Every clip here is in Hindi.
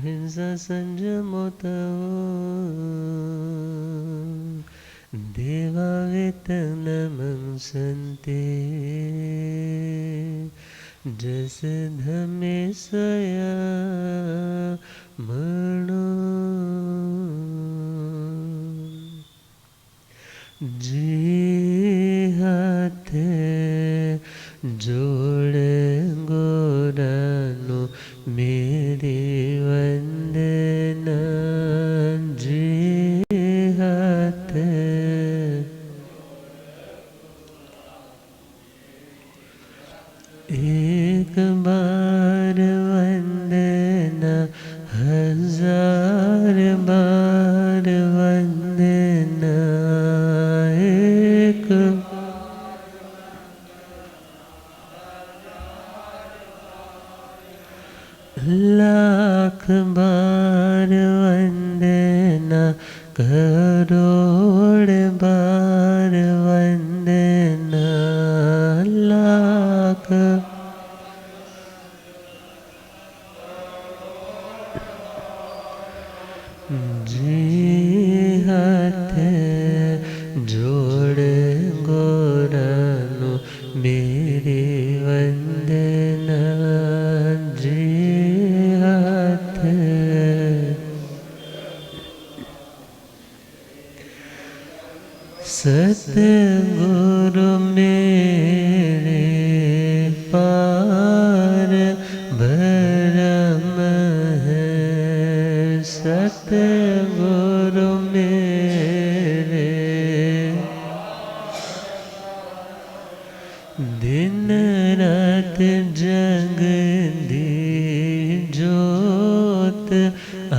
अहिंसा संयमोतो देवा वेतनमं सन्ते जस धमे स्वया मनो जी हाथे जोड़ गोरानु मेरी वंदना जी हाथे एक बार वंदना हजार बार वंदना एक लाख बार वंदना करोड़ बार वंदना लाख जी हाथ जोड़ गोरानु मेरी वंदना जी हाथ सतगुरु मेरे पार भरम है सतगुरु मेरे दिन रात जग दी जोत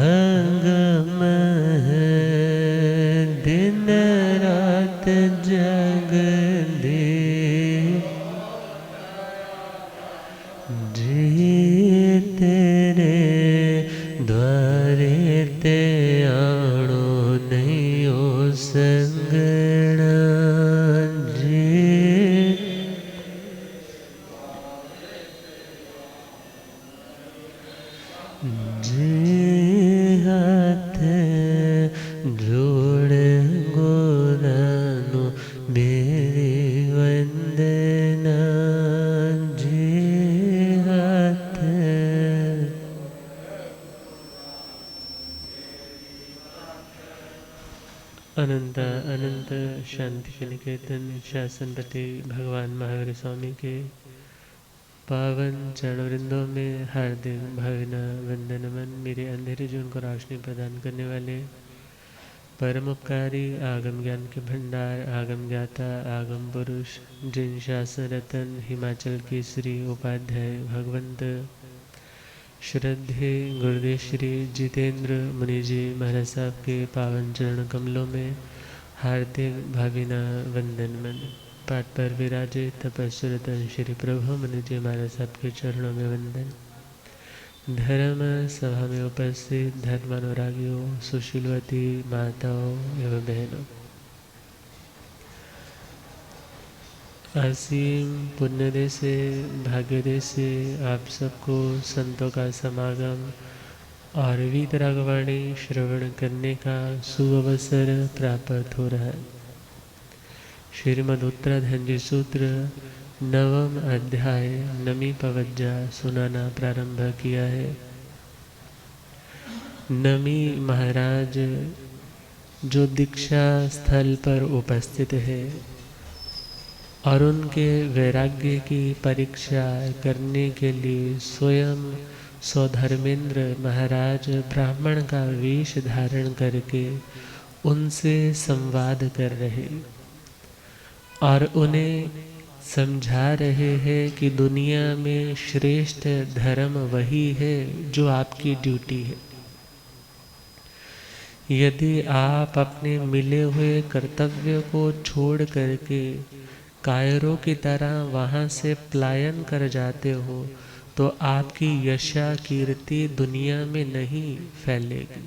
अंगम है दिन रात जग दी जी तेरे द्वारे ते आणो नहीं ओ संगणा जी हाथ जोड़ गोरानु मेरी वंदना जी हाथ अनंत अनंत शांति के निकेतन शासनपति भगवान महावीर स्वामी के पावन चरणवृंदों में हार्दिक भावना वंदन मन। मेरे अंधेरे जीवन को रोशनी प्रदान करने वाले परम उपकारी आगम ज्ञान के भंडार आगम ज्ञाता आगम पुरुष जिन शासन रतन हिमाचल केसरी उपाध्याय भगवंत श्रद्धे गुरुदेव श्री जितेंद्र मुनि जी महाराज साहब के पावन चरण कमलों में हार्दिक भावना वंदन मन। पाठ पर विराजे तपस्विरतन श्री प्रभु मुनि जी महाराज साहब के चरणों में वंदन। धर्म सभा में उपस्थित धर्मानुरागियों सुशीलवती माताओं एवं बहनों, असीम पुण्यदय से भाग्योदय से आप सबको संतों का समागम और वीतरागवाणी श्रवण करने का सुअवसर प्राप्त हो रहा है। श्रीमद् उत्तराधंजी सूत्र नवम अध्याय नमी पवज्जा सुनाना प्रारंभ किया है। नमी महाराज जो दीक्षा स्थल पर उपस्थित है और उनके वैराग्य की परीक्षा करने के लिए स्वयं सौधर्मेंद्र महाराज ब्राह्मण का वेश धारण करके उनसे संवाद कर रहे और उन्हें समझा रहे हैं कि दुनिया में श्रेष्ठ धर्म वही है जो आपकी ड्यूटी है। यदि आप अपने मिले हुए कर्तव्य को छोड़ करके कायरों की तरह वहाँ से पलायन कर जाते हो तो आपकी यशा कीर्ति दुनिया में नहीं फैलेगी,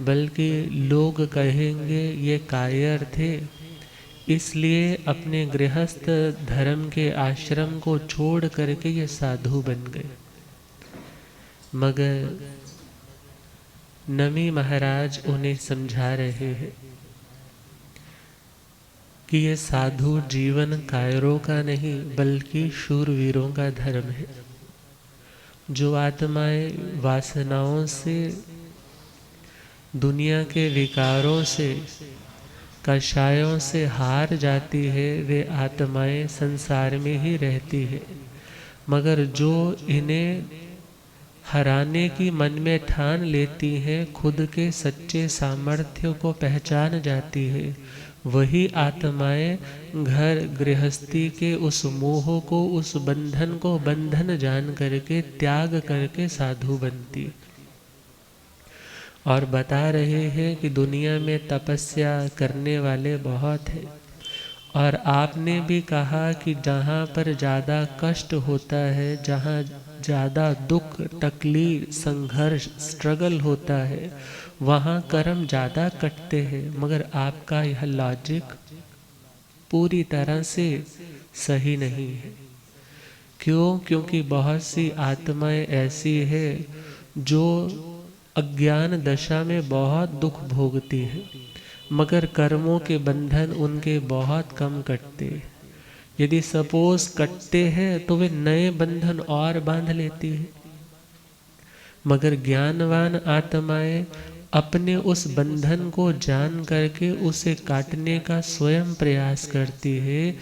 बल्कि लोग कहेंगे ये कायर थे, इसलिए अपने गृहस्थ धर्म के आश्रम को छोड़ करके ये साधु बन गए। मगर नमी महाराज उन्हें समझा रहे हैं कि ये साधु जीवन कायरों का नहीं बल्कि शूरवीरों का धर्म है। जो आत्माएं वासनाओं से, दुनिया के विकारों से, कषायों से हार जाती है, वे आत्माएं संसार में ही रहती है। मगर जो इन्हें हराने की मन में ठान लेती हैं, खुद के सच्चे सामर्थ्य को पहचान जाती है, वही आत्माएं घर गृहस्थी के उस मोह को, उस बंधन को बंधन जान करके, त्याग करके साधु बनती। और बता रहे हैं कि दुनिया में तपस्या करने वाले बहुत हैं, और आपने भी कहा कि जहाँ पर ज़्यादा कष्ट होता है, जहाँ ज़्यादा दुख, तकलीफ, संघर्ष, स्ट्रगल होता है, वहाँ कर्म ज़्यादा कटते हैं। मगर आपका यह लॉजिक पूरी तरह से सही नहीं है। क्यों? क्योंकि बहुत सी आत्माएं ऐसी है जो अज्ञान दशा में बहुत दुख भोगती है, मगर कर्मों के बंधन उनके बहुत कम कटते। यदि सपोज कटते हैं तो वे नए बंधन और बांध लेती है। मगर ज्ञानवान आत्माएं अपने उस बंधन को जान करके उसे काटने का स्वयं प्रयास करती है,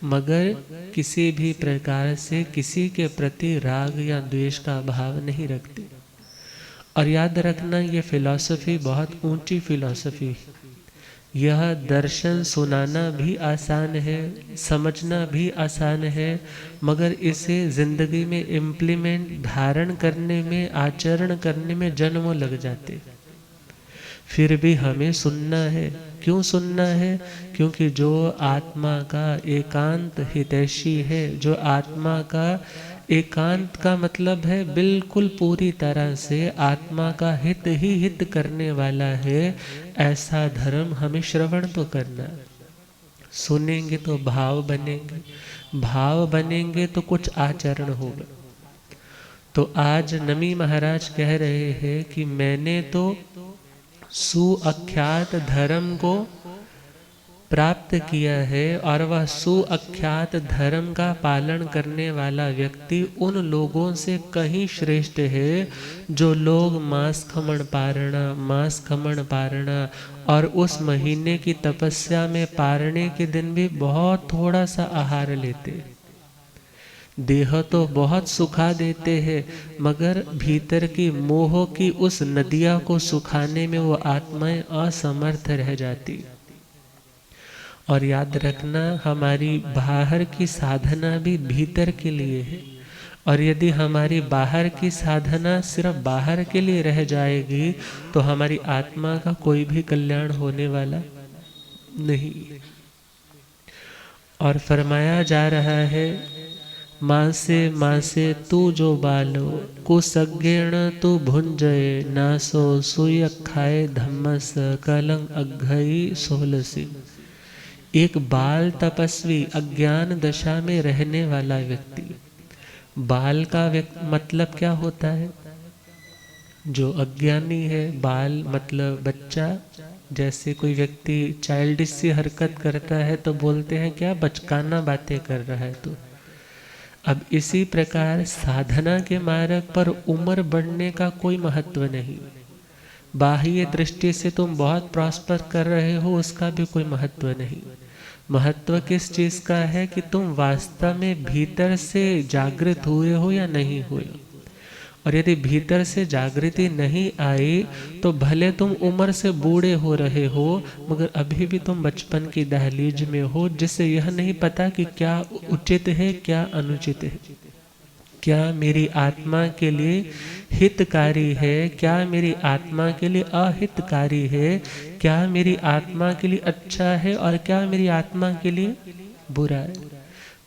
मगर किसी भी प्रकार से किसी के प्रति राग या द्वेष का भाव नहीं रखती। और याद रखना, ये फिलॉसफी बहुत ऊंची फिलॉसफी है। यह दर्शन सुनाना भी आसान है, समझना भी आसान है, मगर इसे जिंदगी में इम्प्लीमेंट, धारण करने में, आचरण करने में जन्मों लग जाते। फिर भी हमें सुनना है। क्यों सुनना है? क्योंकि जो आत्मा का एकांत हितैषी है, जो आत्मा का एकांत का मतलब है बिल्कुल पूरी तरह से आत्मा का हित ही हित करने वाला है, ऐसा धर्म हमें श्रवण तो करना। सुनेंगे तो भाव बनेंगे, भाव बनेंगे तो कुछ आचरण होगा। तो आज नमी महाराज कह रहे हैं कि मैंने तो सुअख्यात धर्म को प्राप्त किया है, और वह सुअख्यात धर्म का पालन करने वाला व्यक्ति उन लोगों से कहीं श्रेष्ठ है जो लोग मांस खमण पारणा और उस महीने की तपस्या में पारणे के दिन भी बहुत थोड़ा सा आहार लेते। देह तो बहुत सुखा देते हैं, मगर भीतर की मोह की उस नदिया को सुखाने में वो आत्माएं असमर्थ रह जाती। और याद रखना, हमारी बाहर की साधना भी भीतर के लिए है, और यदि हमारी बाहर की साधना सिर्फ बाहर के लिए रह जाएगी तो हमारी आत्मा का कोई भी कल्याण होने वाला नहीं। और फरमाया जा रहा है, मासे तू जो बालो कुसज्ञेण तू भुंजये, नासो सुय खाए धम्मस कलंग अघई सोलसी। एक बाल तपस्वी, अज्ञान दशा में रहने वाला व्यक्ति। बाल का मतलब क्या होता है? जो अज्ञानी है। बाल मतलब बच्चा। जैसे कोई व्यक्ति चाइल्डिश सी हरकत करता है तो बोलते हैं क्या, बचकाना बातें कर रहा है। तो अब इसी प्रकार साधना के मार्ग पर उम्र बढ़ने का कोई महत्व नहीं। बाह्य दृष्टि से तुम बहुत प्रॉस्पर कर रहे हो, उसका भी कोई महत्व नहीं। महत्व किस चीज का है कि तुम वास्तव में भीतर से जागृत हुए हो या नहीं हुए। और यदि भीतर से जागृति नहीं आई तो भले तुम उम्र से बूढ़े हो रहे हो, मगर अभी भी तुम बचपन की दहलीज में हो, जिससे यह नहीं पता कि क्या उचित है, क्या अनुचित है, क्या मेरी आत्मा के लिए हितकारी है, क्या मेरी आत्मा के लिए अहितकारी है, क्या मेरी आत्मा के लिए अच्छा है और क्या मेरी आत्मा के लिए बुरा है।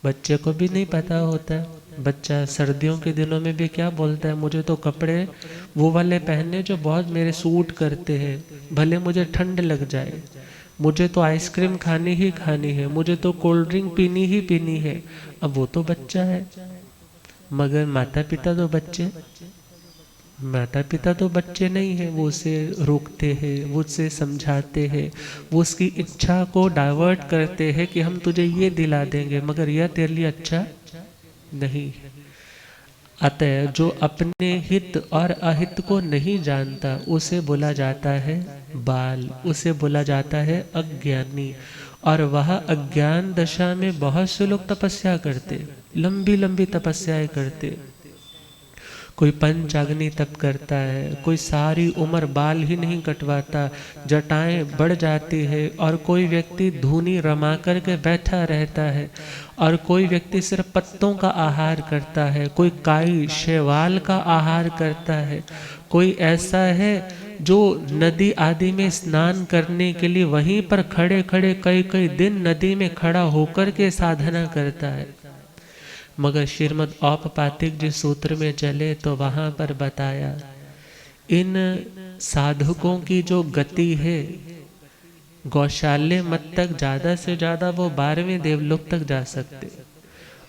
बच्चे को भी नहीं पता होता। बच्चा सर्दियों के दिनों में भी क्या बोलता है, मुझे तो कपड़े वो वाले पहनने जो बहुत मेरे सूट करते हैं, भले मुझे ठंड लग जाए, मुझे तो आइसक्रीम खानी ही खानी है, मुझे तो कोल्ड ड्रिंक पीनी ही पीनी है। अब वो तो बच्चा है, मगर माता पिता तो बच्चे। माता पिता तो बच्चे नहीं हैं, वो उसे रोकते हैं, वो उसे समझाते हैं, वो उसकी इच्छा को डाइवर्ट करते हैं कि हम तुझे ये दिला देंगे, मगर यह तेरे लिए अच्छा नहीं है। अतः जो अपने हित और अहित को नहीं जानता उसे बोला जाता है बाल, उसे बोला जाता है अज्ञानी। और वह अज्ञान दशा में बहुत से लोग तपस्या करते, लंबी लंबी तपस्याएं करते। कोई पंचाग्नि तप करता है, कोई सारी उम्र बाल ही नहीं कटवाता, जटाएं बढ़ जाती है। और कोई व्यक्ति धूनी रमा करके बैठा रहता है, और कोई व्यक्ति सिर्फ पत्तों का आहार करता है, कोई काई शैवाल का आहार करता है। कोई ऐसा है जो नदी आदि में स्नान करने के लिए वहीं पर खड़े खड़े कई कई दिन नदी में खड़ा होकर के साधना करता है। मगर श्रीमद् औपपातिक जी सूत्र में चले तो वहां पर बताया, इन साधकों की जो गति है, गौशाल्य मत तक ज्यादा से ज्यादा वो 12वें देवलोक तक जा सकते।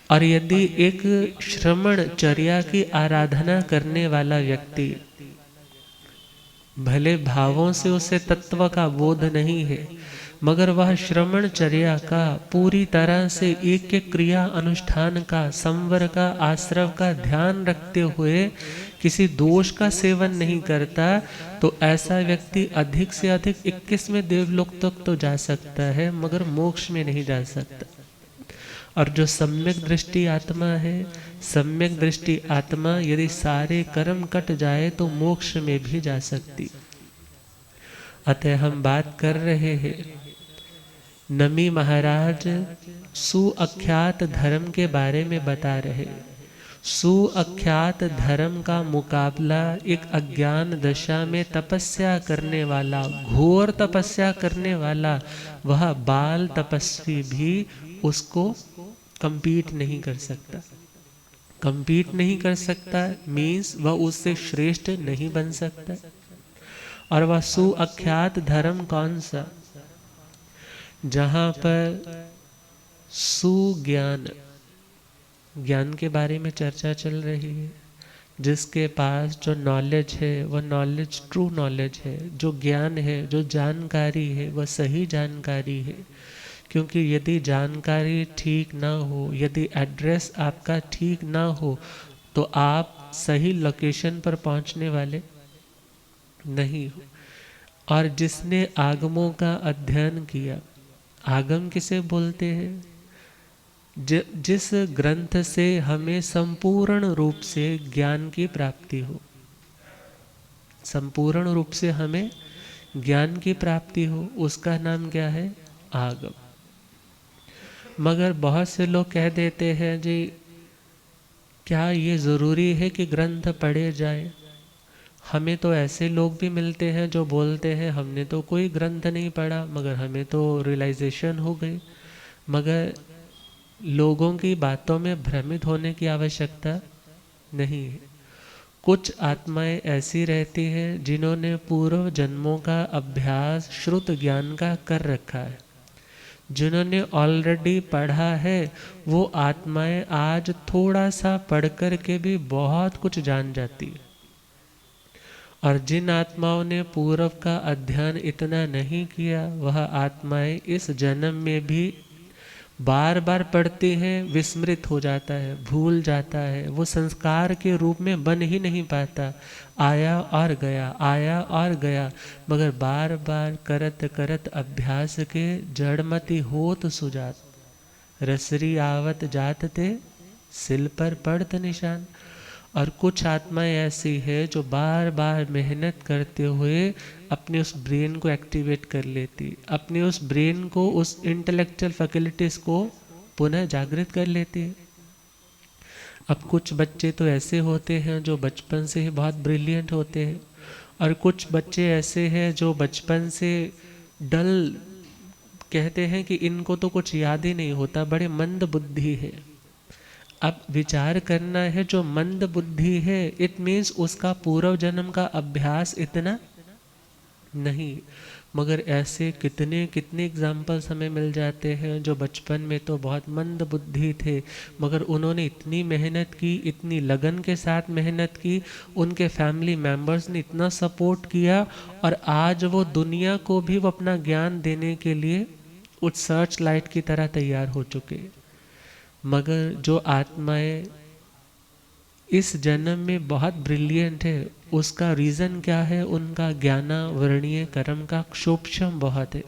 और यदि एक श्रमण चर्या की आराधना करने वाला व्यक्ति, भले भावों से उसे तत्व का बोध नहीं है, मगर वह श्रमण चर्या का पूरी तरह से एक एक क्रिया अनुष्ठान का, संवर का, आश्रव का ध्यान रखते हुए किसी दोष का सेवन नहीं करता, तो ऐसा व्यक्ति अधिक से अधिक 21वें देवलोक तक तो जा सकता है, मगर मोक्ष में नहीं जा सकता। और जो सम्यक दृष्टि आत्मा है, सम्यक दृष्टि आत्मा यदि सारे कर्म कट जाए तो मोक्ष में भी जा सकती। अतः हम बात कर रहे हैं, नमी महाराज सुअख्यात धर्म के बारे में बता रहे। सुअख्यात धर्म का मुकाबला एक अज्ञान दशा में तपस्या करने वाला, घोर तपस्या करने वाला वह बाल तपस्वी भी उसको कंपीट नहीं कर सकता। कंपीट नहीं कर सकता मीन्स वह उससे श्रेष्ठ नहीं बन सकता। और वह सुअख्यात धर्म कौन सा? जहां पर सुज्ञान, ज्ञान के बारे में चर्चा चल रही है, जिसके पास जो नॉलेज है वह नॉलेज ट्रू नॉलेज है, जो ज्ञान है, जो जानकारी है वह सही जानकारी है। क्योंकि यदि जानकारी ठीक ना हो, यदि एड्रेस आपका ठीक ना हो, तो आप सही लोकेशन पर पहुंचने वाले नहीं हो। और जिसने आगमों का अध्ययन किया, आगम किसे बोलते हैं? जिस ग्रंथ से हमें संपूर्ण रूप से ज्ञान की प्राप्ति हो, संपूर्ण रूप से हमें ज्ञान की प्राप्ति हो, उसका नाम क्या है? आगम। मगर बहुत से लोग कह देते हैं जी, क्या ये ज़रूरी है कि ग्रंथ पढ़े जाए? हमें तो ऐसे लोग भी मिलते हैं जो बोलते हैं हमने तो कोई ग्रंथ नहीं पढ़ा, मगर हमें तो रियलाइजेशन हो गई। मगर लोगों की बातों में भ्रमित होने की आवश्यकता नहीं है। कुछ आत्माएं ऐसी रहती हैं जिन्होंने पूर्व जन्मों का अभ्यास श्रुत ज्ञान का कर रखा है, जिन्होंने ऑलरेडी पढ़ा है, वो आत्माएं आज थोड़ा सा पढ़ कर के भी बहुत कुछ जान जाती है। और जिन आत्माओं ने पूर्व का अध्ययन इतना नहीं किया, वह आत्माएं इस जन्म में भी बार बार पढ़ती हैं, विस्मृत हो जाता है, भूल जाता है, वो संस्कार के रूप में बन ही नहीं पाता। आया और गया, आया और गया, मगर बार बार करत करत अभ्यास के जड़मति होत सुजात, रसरी आवत जात ते सिल पर पड़त निशान। और कुछ आत्माएं ऐसी है जो बार बार मेहनत करते हुए अपने उस ब्रेन को एक्टिवेट कर लेती, अपने उस ब्रेन को, उस इंटेलेक्चुअल फैकल्टीज को पुनः जागृत कर लेती है। अब कुछ बच्चे तो ऐसे होते हैं जो बचपन से ही बहुत ब्रिलियंट होते हैं, और कुछ बच्चे ऐसे हैं जो बचपन से डल, कहते हैं कि इनको तो कुछ याद ही नहीं होता, बड़े मंद बुद्धि है। अब विचार करना है, जो मंद बुद्धि है इट मीन्स उसका पूर्व जन्म का अभ्यास इतना नहीं। मगर ऐसे कितने कितने एग्जाम्पल्स हमें मिल जाते हैं जो बचपन में तो बहुत मंद बुद्धि थे, मगर उन्होंने इतनी मेहनत की, इतनी लगन के साथ मेहनत की, उनके फैमिली मेंबर्स ने इतना सपोर्ट किया, और आज वो दुनिया को भी वो अपना ज्ञान देने के लिए उस सर्च लाइट की तरह तैयार हो चुके। मगर जो आत्माएं इस जन्म में बहुत ब्रिलियंट है, उसका रीज़न क्या है? उनका ज्ञानावरणीय कर्म का सूक्ष्म बहुत है।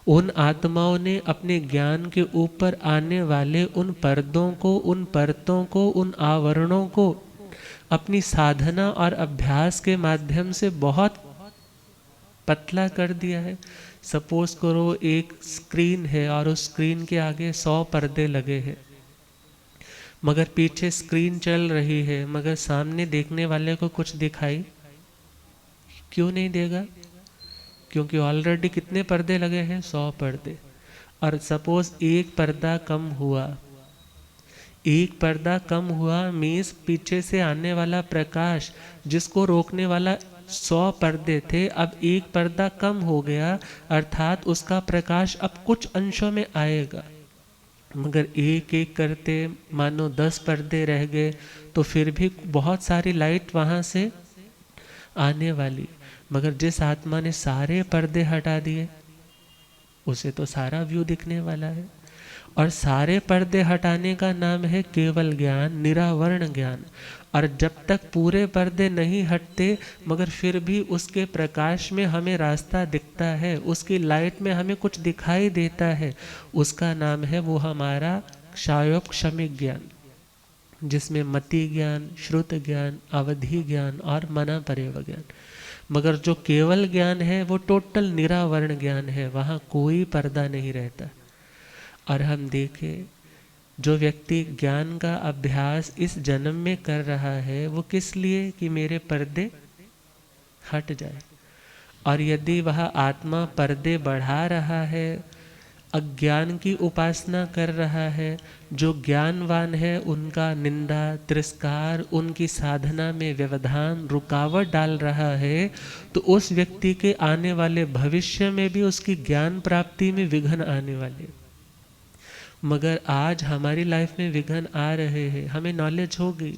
उन आत्माओं ने अपने ज्ञान के ऊपर आने वाले उन पर्दों को, उन परतों को, उन आवरणों को अपनी साधना और अभ्यास के माध्यम से बहुत पतला कर दिया है। सपोज करो एक स्क्रीन है और उस स्क्रीन के आगे 100 पर्दे लगे हैं, मगर पीछे स्क्रीन चल रही है, मगर सामने देखने वाले को कुछ दिखाई क्यों नहीं देगा? क्योंकि ऑलरेडी कितने पर्दे लगे हैं? 100 पर्दे। और सपोज एक पर्दा कम हुआ, एक पर्दा कम हुआ मीन्स पीछे से आने वाला प्रकाश जिसको रोकने वाला 100 पर्दे थे, अब एक पर्दा कम हो गया, अर्थात उसका प्रकाश अब कुछ अंशों में आएगा। मगर एक एक करते मानो 10 पर्दे रह गए तो फिर भी बहुत सारी लाइट वहाँ से आने वाली। मगर जिस आत्मा ने सारे पर्दे हटा दिए उसे तो सारा व्यू दिखने वाला है। और सारे पर्दे हटाने का नाम है केवल ज्ञान, निरावरण ज्ञान। और जब तक पूरे पर्दे नहीं हटते मगर फिर भी उसके प्रकाश में हमें रास्ता दिखता है, उसकी लाइट में हमें कुछ दिखाई देता है, उसका नाम है वो हमारा क्षायोपशमिक ज्ञान, जिसमें मति ज्ञान, श्रुत ज्ञान, अवधि ज्ञान और मना परेव ज्ञान। मगर जो केवल ज्ञान है वो टोटल निरावरण ज्ञान है, वहाँ कोई पर्दा नहीं रहता। और हम देखें जो व्यक्ति ज्ञान का अभ्यास इस जन्म में कर रहा है वो किस लिए? कि मेरे पर्दे हट जाए। और यदि वह आत्मा पर्दे बढ़ा रहा है, अज्ञान की उपासना कर रहा है, जो ज्ञानवान है उनका निंदा, तिरस्कार, उनकी साधना में व्यवधान, रुकावट डाल रहा है, तो उस व्यक्ति के आने वाले भविष्य में भी उसकी ज्ञान प्राप्ति में विघ्न आने वाले। मगर आज हमारी लाइफ में विघ्न आ रहे हैं, हमें नॉलेज होगी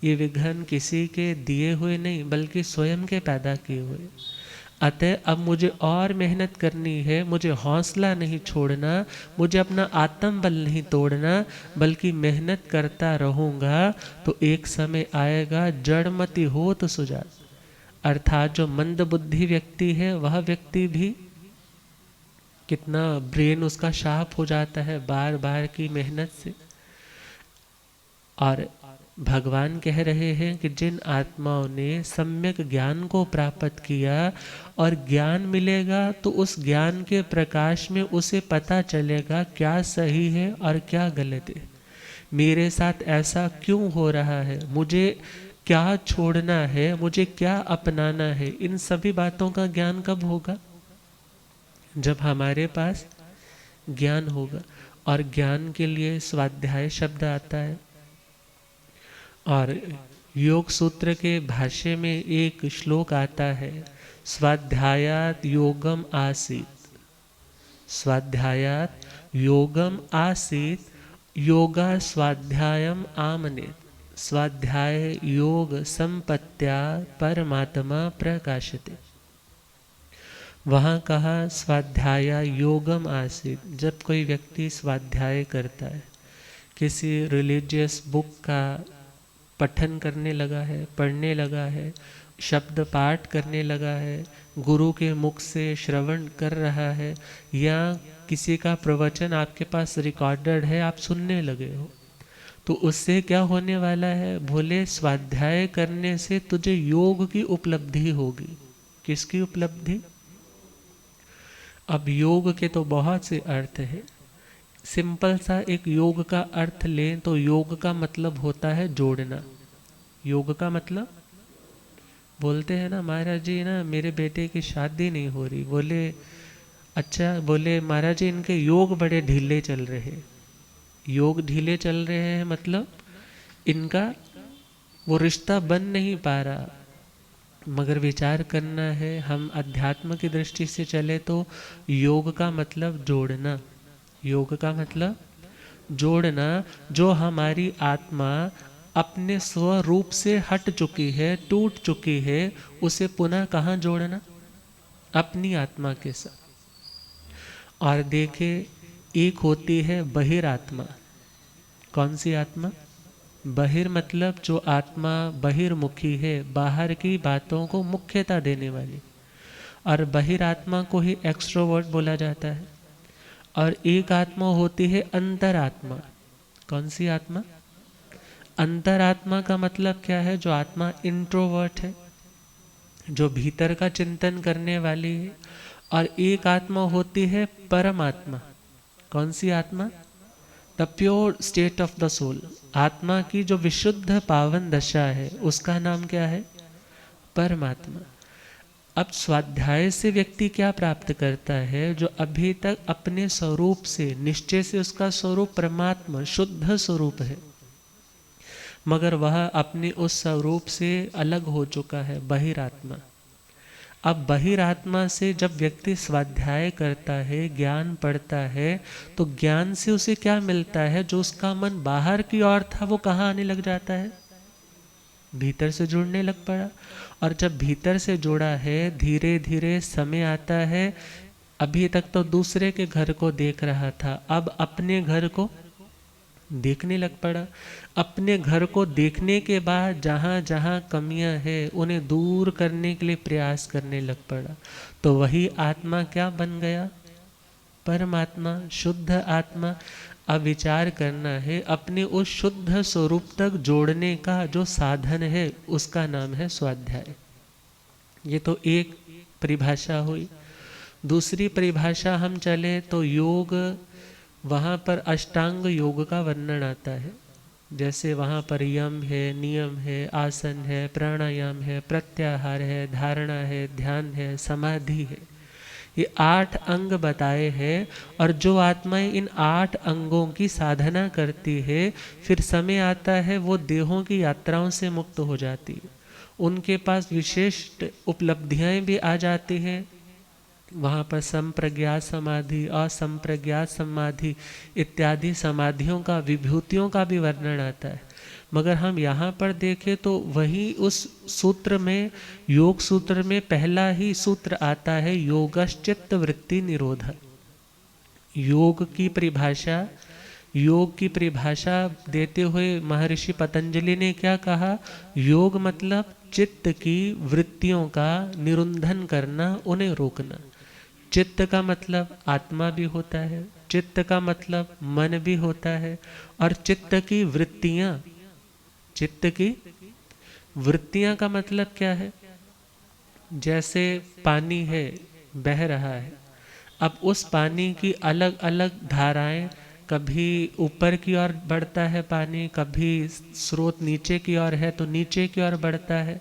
ये विघ्न किसी के दिए हुए नहीं बल्कि स्वयं के पैदा किए हुए। अतः अब मुझे और मेहनत करनी है, मुझे हौसला नहीं छोड़ना, मुझे अपना आत्मबल नहीं तोड़ना, बल्कि मेहनत करता रहूँगा तो एक समय आएगा जड़मति हो तो सुजात। अर्थात जो मंद बुद्धि व्यक्ति है वह व्यक्ति भी कितना ब्रेन उसका शार्प हो जाता है बार बार की मेहनत से। और भगवान कह रहे हैं कि जिन आत्माओं ने सम्यक ज्ञान को प्राप्त किया और ज्ञान मिलेगा तो उस ज्ञान के प्रकाश में उसे पता चलेगा क्या सही है और क्या गलत है, मेरे साथ ऐसा क्यों हो रहा है, मुझे क्या छोड़ना है, मुझे क्या अपनाना है। इन सभी बातों का ज्ञान कब होगा? जब हमारे पास ज्ञान होगा। और ज्ञान के लिए स्वाध्याय शब्द आता है, और योग सूत्र के भाष्य में एक श्लोक आता है, स्वाध्यायात योगम आसीत, स्वाध्यायात योगम आसीत, योगा स्वाध्यायम आमनेत, स्वाध्याय योग संपत्त्या परमात्मा प्रकाशते। वहाँ कहा स्वाध्याय योगम आसीत। जब कोई व्यक्ति स्वाध्याय करता है, किसी रिलीजियस बुक का पठन करने लगा है, पढ़ने लगा है, शब्द पाठ करने लगा है, गुरु के मुख से श्रवण कर रहा है, या किसी का प्रवचन आपके पास रिकॉर्डेड है आप सुनने लगे हो, तो उससे क्या होने वाला है? बोले स्वाध्याय करने से तुझे योग की उपलब्धि होगी। किसकी उपलब्धि? अब योग के तो बहुत से अर्थ हैं। सिंपल सा एक योग का अर्थ लें तो योग का मतलब होता है जोड़ना। योग का मतलब, बोलते हैं ना महाराज जी ना मेरे बेटे की शादी नहीं हो रही, बोले अच्छा, बोले महाराज जी इनके योग बड़े ढीले चल रहे हैं। योग ढीले चल रहे हैं मतलब इनका वो रिश्ता बन नहीं पा रहा। मगर विचार करना है, हम अध्यात्म की दृष्टि से चले तो योग का मतलब जोड़ना, योग का मतलब जोड़ना। जो हमारी आत्मा अपने स्वरूप से हट चुकी है, टूट चुकी है, उसे पुनः कहाँ जोड़ना? अपनी आत्मा के साथ। और देखे, एक होती है बहिरात्मा। कौन सी आत्मा? बहिर मतलब जो आत्मा बहिर्मुखी है, बाहर की बातों को मुख्यता देने वाली। और बहिरात्मा को ही एक्सट्रोवर्ट बोला जाता है। और एक आत्मा होती है अंतरात्मा। कौन सी आत्मा? अंतरात्मा का मतलब क्या है? जो आत्मा इंट्रोवर्ट है, जो भीतर का चिंतन करने वाली है। और एक आत्मा होती है परमात्मा। कौन सी आत्मा? The pure state of the soul. आत्मा की जो विशुद्ध पावन दशा है, उसका नाम क्या है? परमात्मा। अब स्वाध्याय से व्यक्ति क्या प्राप्त करता है? जो अभी तक अपने स्वरूप से, निश्चय से उसका स्वरूप परमात्मा शुद्ध स्वरूप है, मगर वह अपने उस स्वरूप से अलग हो चुका है, बहिरात्मा। अब बहिरात्मा से जब व्यक्ति स्वाध्याय करता है, ज्ञान पढ़ता है, तो ज्ञान से उसे क्या मिलता है? जो उसका मन बाहर की ओर था, वो कहाँ आने लग जाता है? भीतर से जुड़ने लग पड़ा। और जब भीतर से जुड़ा है, धीरे धीरे समय आता है। अभी तक तो दूसरे के घर को देख रहा था, अब अपने घर को देखने लग पड़ा। अपने घर को देखने के बाद जहाँ जहाँ कमियां हैं, उन्हें दूर करने के लिए प्रयास करने लग पड़ा। तो वही आत्मा क्या बन गया? परमात्मा, शुद्ध आत्मा। अब विचार करना है, अपने उस शुद्ध स्वरूप तक जोड़ने का जो साधन है, उसका नाम है स्वाध्याय। ये तो एक परिभाषा हुई। दूसरी परिभाषा हम चले तो योग, वहाँ पर अष्टांग योग का वर्णन आता है। जैसे वहाँ पर यम है, नियम है, आसन है, प्राणायाम है, प्रत्याहार है, धारणा है, ध्यान है, समाधि है। ये 8 अंग बताए हैं। और जो आत्माएं इन 8 अंगों की साधना करती है, फिर समय आता है वो देहों की यात्राओं से मुक्त हो जाती है। उनके पास विशिष्ट उपलब्धियां भी आ जाती हैं। वहाँ पर संप्रज्ञात समाधि, असंप्रज्ञात समाधि इत्यादि समाधियों का, विभूतियों का भी वर्णन आता है। मगर हम यहाँ पर देखें तो वही उस सूत्र में, योग सूत्र में पहला ही सूत्र आता है, योगश्चित्त वृत्ति निरोध। योग की परिभाषा, योग की परिभाषा देते हुए महर्षि पतंजलि ने क्या कहा? योग मतलब चित्त की वृत्तियों का निरुंधन करना, उन्हें रोकना। चित्त का मतलब आत्मा भी होता है, चित्त का मतलब मन भी होता है। और चित्त की वृत्तियां, चित्त की वृत्तियां का मतलब क्या है? जैसे पानी है, बह रहा है। अब उस पानी की अलग अलग धाराएं, कभी ऊपर की ओर बढ़ता है पानी, कभी स्रोत नीचे की ओर है तो नीचे की ओर बढ़ता है।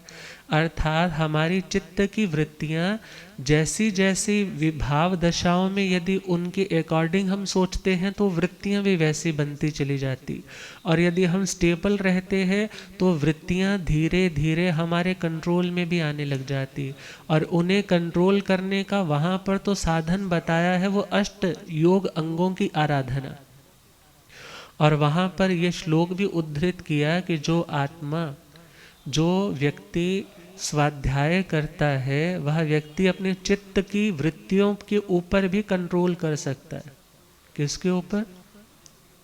अर्थात हमारी चित्त की वृत्तियां जैसी जैसी विभाव दशाओं में यदि उनके अकॉर्डिंग हम सोचते हैं तो वृत्तियां भी वैसी बनती चली जाती। और यदि हम स्टेबल रहते हैं तो वृत्तियां धीरे धीरे हमारे कंट्रोल में भी आने लग जाती। और उन्हें कंट्रोल करने का वहाँ पर तो साधन बताया है, वो अष्ट योग अंगों की आराधना। और वहाँ पर ये श्लोक भी उद्धृत किया कि जो आत्मा, जो व्यक्ति स्वाध्याय करता है, वह व्यक्ति अपने चित्त की वृत्तियों के ऊपर भी कंट्रोल कर सकता है। किसके ऊपर?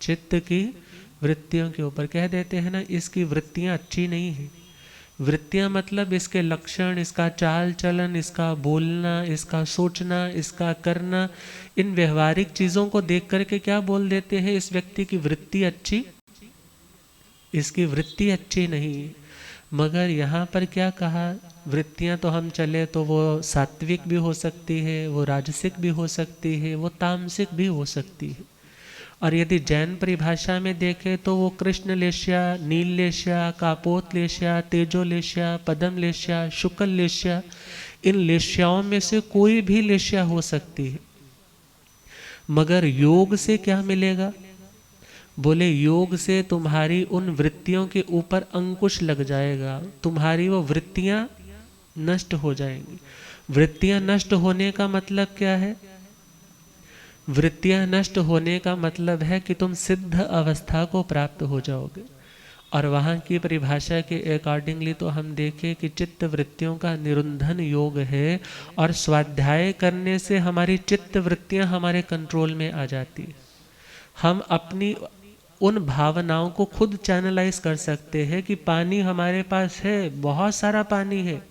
चित्त की वृत्तियों के ऊपर। कह देते हैं ना, इसकी वृत्तियां अच्छी नहीं है। वृत्तियां मतलब इसके लक्षण, इसका चाल चलन, इसका बोलना, इसका सोचना, इसका करना, इन व्यवहारिक चीज़ों को देख करके क्या बोल देते हैं? इस व्यक्ति की वृत्ति अच्छी, इसकी वृत्ति अच्छी नहीं। मगर यहाँ पर क्या कहा? वृत्तियाँ तो हम चले तो वो सात्विक भी हो सकती है, वो राजसिक भी हो सकती है, वो तामसिक भी हो सकती है। और यदि जैन परिभाषा में देखें तो वो कृष्ण लेश्या, नील लेश्या, कापोत लेश्या, तेजो लेश्या, पदम लेश्या, शुक्ल लेश्या, इन लेश्याओं में से कोई भी लेश्या हो सकती है। मगर योग से क्या मिलेगा? बोले योग से तुम्हारी उन वृत्तियों के ऊपर अंकुश लग जाएगा। तुम्हारी वो वृत्तियां नष्ट हो जाएंगी। वृत्तियां नष्ट होने का मतलब क्या है? वृत्तियां नष्ट होने का मतलब है कि तुम सिद्ध अवस्था को प्राप्त हो जाओगे। और वहाँ की परिभाषा के अकॉर्डिंगली तो हम देखें कि चित्त वृत्तियों का निरुंधन योग है, और स्वाध्याय करने से हमारी चित्त वृत्तियां हमारे कंट्रोल में आ जाती है। हम अपनी उन भावनाओं को खुद चैनलाइज कर सकते हैं कि पानी हमारे पास है, बहुत सारा पानी है,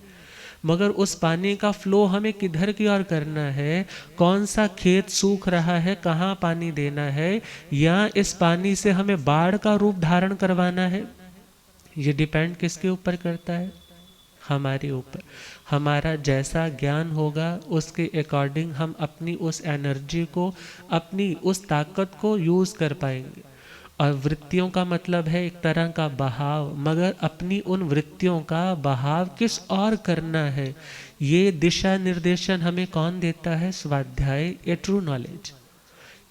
मगर उस पानी का फ्लो हमें किधर की ओर करना है, कौन सा खेत सूख रहा है, कहाँ पानी देना है, या इस पानी से हमें बाढ़ का रूप धारण करवाना है, ये डिपेंड किसके ऊपर करता है? हमारे ऊपर। हमारा जैसा ज्ञान होगा उसके अकॉर्डिंग हम अपनी उस एनर्जी को, अपनी उस ताकत को यूज कर पाएंगे। और वृत्तियों का मतलब है एक तरह का बहाव, मगर अपनी उन वृत्तियों का बहाव किस और करना है, ये दिशा निर्देशन हमें कौन देता है? स्वाध्याय, ए ट्रू नॉलेज।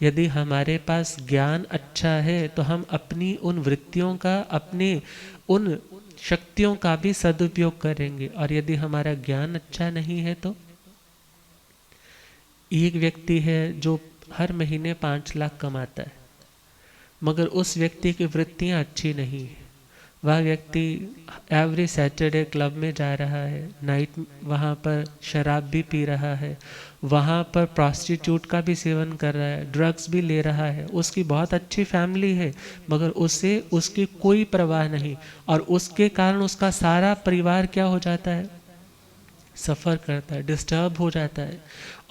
यदि हमारे पास ज्ञान अच्छा है तो हम अपनी उन वृत्तियों का, अपने उन शक्तियों का भी सदुपयोग करेंगे। और यदि हमारा ज्ञान अच्छा नहीं है तो एक व्यक्ति है जो हर महीने 5 लाख कमाता है, मगर उस व्यक्ति की वृत्तियां अच्छी नहीं है। वह व्यक्ति एवरी सैटरडे क्लब में जा रहा है, नाइट वहाँ पर शराब भी पी रहा है, वहाँ पर प्रॉस्टिट्यूट का भी सेवन कर रहा है, ड्रग्स भी ले रहा है, उसकी बहुत अच्छी फैमिली है, मगर उससे उसकी कोई परवाह नहीं, और उसके कारण उसका सारा परिवार क्या हो जाता है? सफ़र करता है, डिस्टर्ब हो जाता है,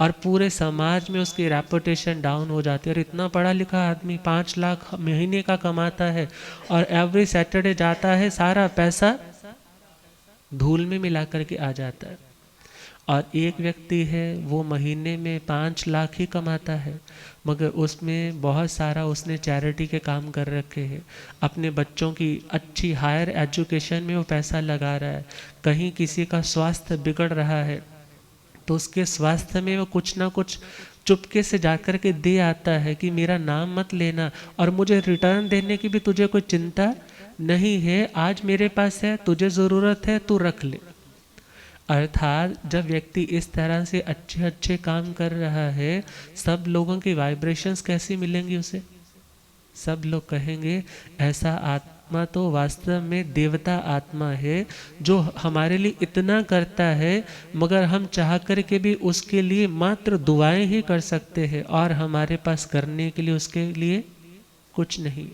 और पूरे समाज में उसकी रेपुटेशन डाउन हो जाती है। और इतना पढ़ा लिखा आदमी 5 लाख महीने का कमाता है और एवरी सैटरडे जाता है, सारा पैसा धूल में मिला करके आ जाता है। और एक व्यक्ति है वो महीने में 5 लाख ही कमाता है, मगर उसमें बहुत सारा उसने चैरिटी के काम कर रखे हैं, अपने बच्चों की अच्छी हायर एजुकेशन में वो पैसा लगा रहा है। कहीं किसी का स्वास्थ्य बिगड़ रहा है तो उसके स्वास्थ्य में वो कुछ ना कुछ चुपके से जाकर के दे आता है कि मेरा नाम मत लेना, और मुझे रिटर्न देने की भी तुझे कोई चिंता नहीं है, आज मेरे पास है, तुझे ज़रूरत है, तू रख ले। अर्थात जब व्यक्ति इस तरह से अच्छे अच्छे काम कर रहा है, सब लोगों की वाइब्रेशंस कैसी मिलेंगी उसे? सब लोग कहेंगे ऐसा आत्मा तो वास्तव में देवता आत्मा है, जो हमारे लिए इतना करता है, मगर हम चाह कर के भी उसके लिए मात्र दुआएं ही कर सकते हैं, और हमारे पास करने के लिए उसके लिए कुछ नहीं।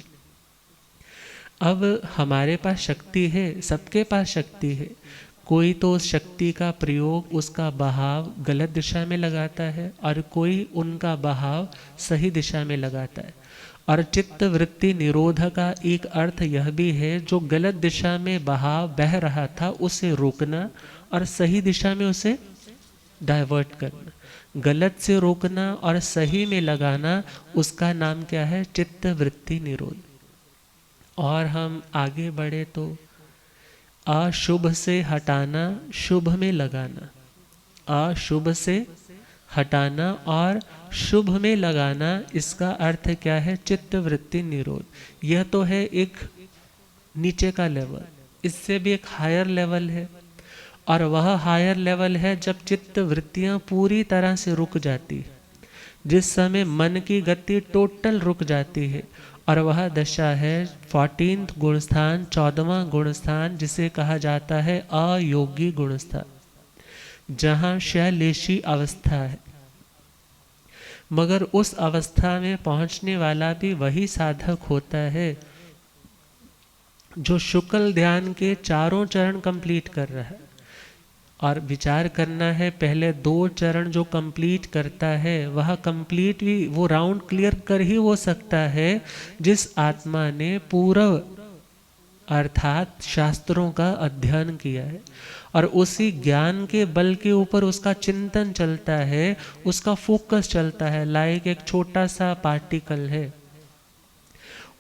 अब हमारे पास शक्ति है, सबके पास शक्ति है, कोई तो उस शक्ति का प्रयोग, उसका बहाव गलत दिशा में लगाता है, और कोई उनका बहाव सही दिशा में लगाता है। और चित्त वृत्ति निरोध का एक अर्थ यह भी है, जो गलत दिशा में बहाव बह रहा था उसे रोकना, और सही दिशा में उसे डाइवर्ट करना। गलत से रोकना और सही में लगाना, उसका नाम क्या है? चित्त वृत्ति निरोध। और हम आगे बढ़े तो अशुभ से हटाना, शुभ में लगाना। अशुभ से हटाना और शुभ में लगाना, इसका अर्थ क्या है? चित्त वृत्ति निरोध। यह तो है एक नीचे का लेवल, इससे भी एक हायर लेवल है, और वह हायर लेवल है जब चित्त वृत्तियां पूरी तरह से रुक जाती है, जिस समय मन की गति टोटल रुक जाती है, और वह दशा है 14th गुणस्थान, 14वां गुणस्थान, जिसे कहा जाता है अयोगी गुणस्थान, जहाँ शैलेशी अवस्था है। मगर उस अवस्था में पहुंचने वाला भी वही साधक होता है जो शुक्ल ध्यान के चारों चरण कंप्लीट कर रहा है। और विचार करना है, पहले 2 चरण जो कंप्लीट करता है वह कंप्लीट भी, वो राउंड क्लियर कर ही हो सकता है जिस आत्मा ने पूर्व अर्थात शास्त्रों का अध्ययन किया है, और उसी ज्ञान के बल के ऊपर उसका चिंतन चलता है, उसका फोकस चलता है। लाइक एक छोटा सा पार्टिकल है,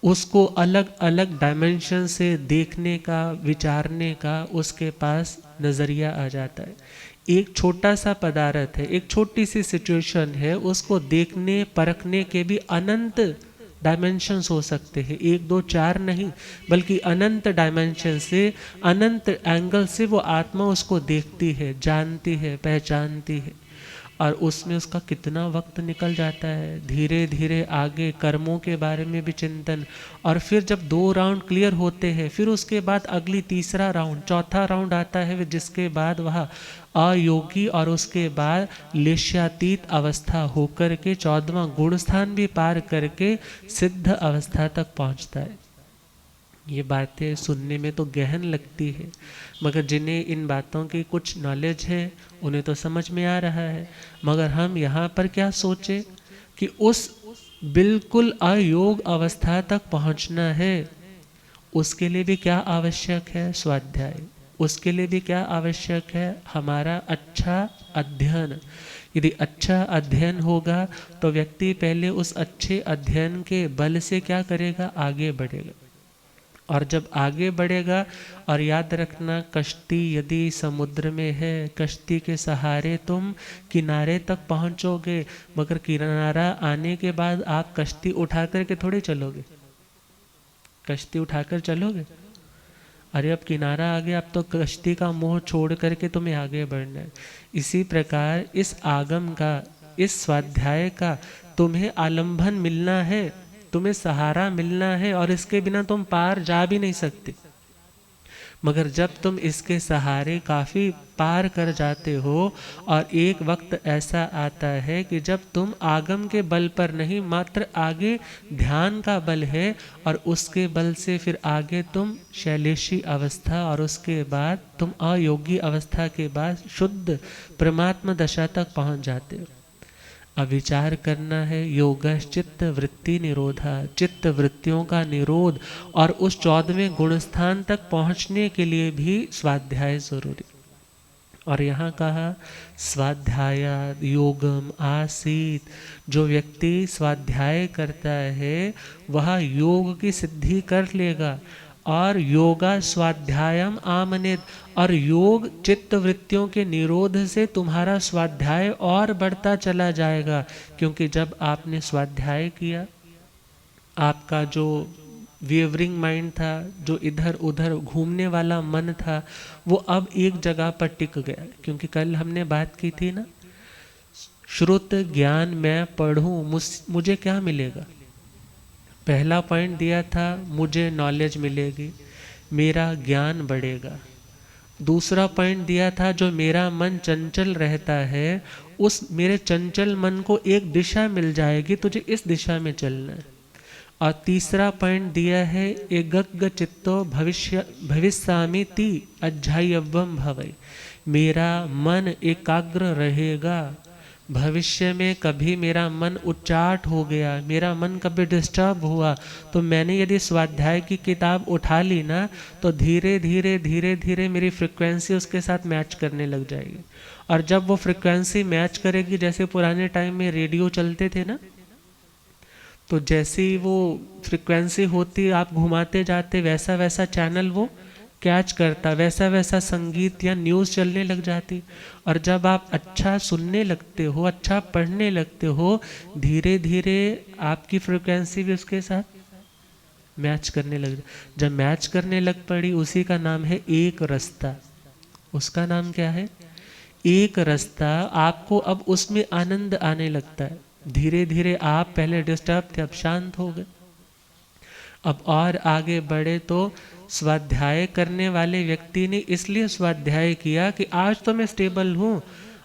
उसको अलग अलग डायमेंशन से देखने का, विचारने का उसके पास नज़रिया आ जाता है। एक छोटा सा पदार्थ है, एक छोटी सी सिचुएशन है, उसको देखने परखने के भी अनंत डायमेंशंस हो सकते हैं, 1 2 4 नहीं, बल्कि अनंत डायमेंशन से, अनंत एंगल से वो आत्मा उसको देखती है, जानती है, पहचानती है। और उसमें उसका कितना वक्त निकल जाता है, धीरे धीरे आगे कर्मों के बारे में भी चिंतन। और फिर जब 2 राउंड क्लियर होते हैं, फिर उसके बाद अगली तीसरा राउंड, चौथा राउंड आता है, जिसके बाद वह अयोगी और उसके बाद लेश्यातीत अवस्था होकर के 14वां गुण स्थान भी पार करके सिद्ध अवस्था तक पहुंचता है। ये बातें सुनने में तो गहन लगती है, मगर जिन्हें इन बातों की कुछ नॉलेज है उन्हें तो समझ में आ रहा है। मगर हम यहाँ पर क्या सोचे कि उस बिल्कुल अयोग अवस्था तक पहुँचना है, उसके लिए भी क्या आवश्यक है? स्वाध्याय। उसके लिए भी क्या आवश्यक है? हमारा अच्छा अध्ययन। यदि अच्छा अध्ययन होगा तो व्यक्ति पहले उस अच्छे अध्ययन के बल से क्या करेगा? आगे बढ़ेगा। और जब आगे बढ़ेगा, और याद रखना, कश्ती यदि समुद्र में है, कश्ती के सहारे तुम किनारे तक पहुंचोगे, मगर किनारा आने के बाद आप कश्ती उठा करके थोड़े चलोगे। कश्ती उठाकर चलोगे? अरे अब किनारा आ गया, अब तो कश्ती का मोह छोड़ करके तुम्हें आगे बढ़ना है। इसी प्रकार इस आगम का, इस स्वाध्याय का तुम्हें आलंबन मिलना है, तुम्हें सहारा मिलना है, और इसके बिना तुम पार जा भी नहीं सकते। मगर जब तुम इसके सहारे काफ़ी पार कर जाते हो, और एक वक्त ऐसा आता है कि जब तुम आगम के बल पर नहीं, मात्र आगे ध्यान का बल है, और उसके बल से फिर आगे तुम शैलेशी अवस्था, और उसके बाद तुम अयोगी अवस्था के बाद शुद्ध परमात्मा दशा तक पहुंच जाते हो। अब विचार करना है, योग चित्त वृत्ति निरोधा, चित्त वृत्तियों का निरोध, और उस 14वें गुण स्थान तक पहुंचने के लिए भी स्वाध्याय जरूरी। और यहाँ कहा स्वाध्याय योगम आसीत। जो व्यक्ति स्वाध्याय करता है वह योग की सिद्धि कर लेगा। और योगा स्वाध्यायम आमनित, और योग चित्त वृत्तियों के निरोध से तुम्हारा स्वाध्याय और बढ़ता चला जाएगा। क्योंकि जब आपने स्वाध्याय किया, आपका जो वेवरिंग माइंड था, जो इधर उधर घूमने वाला मन था, वो अब एक जगह पर टिक गया। क्योंकि कल हमने बात की थी ना, श्रुत ज्ञान मैं पढ़ूं मुझे क्या मिलेगा। पहला पॉइंट दिया था, मुझे नॉलेज मिलेगी, मेरा ज्ञान बढ़ेगा। दूसरा पॉइंट दिया था, जो मेरा मन चंचल रहता है, उस मेरे चंचल मन को एक दिशा मिल जाएगी, तुझे इस दिशा में चलना है। और तीसरा पॉइंट दिया है, एगग्ग चित्तो भविष्यामि ति अध्यायव्यम भवै। मेरा मन एकाग्र रहेगा। भविष्य में कभी मेरा मन उच्चाट हो गया, मेरा मन कभी डिस्टर्ब हुआ, तो मैंने यदि स्वाध्याय की किताब उठा ली ना, तो धीरे धीरे धीरे धीरे मेरी फ्रिक्वेंसी उसके साथ मैच करने लग जाएगी। और जब वो फ्रिक्वेंसी मैच करेगी, जैसे पुराने टाइम में रेडियो चलते थे ना, तो जैसी वो फ्रिक्वेंसी होती, आप घुमाते जाते, वैसा वैसा चैनल वो कैच करता, वैसा वैसा संगीत या न्यूज़ चलने लग जाती। और जब आप अच्छा सुनने लगते हो, अच्छा पढ़ने लगते हो, धीरे धीरे आपकी फ्रिक्वेंसी भी उसके साथ मैच करने लग। जब मैच करने लग पड़ी, उसी का नाम है एक रास्ता। उसका नाम क्या है? एक रास्ता। आपको अब उसमें आनंद आने लगता है। धीरे धीरे आप पहले डिस्टर्ब थे, अब शांत हो गए। अब और आगे बढ़े तो स्वाध्याय करने वाले व्यक्ति ने इसलिए स्वाध्याय किया कि आज तो मैं स्टेबल हूँ,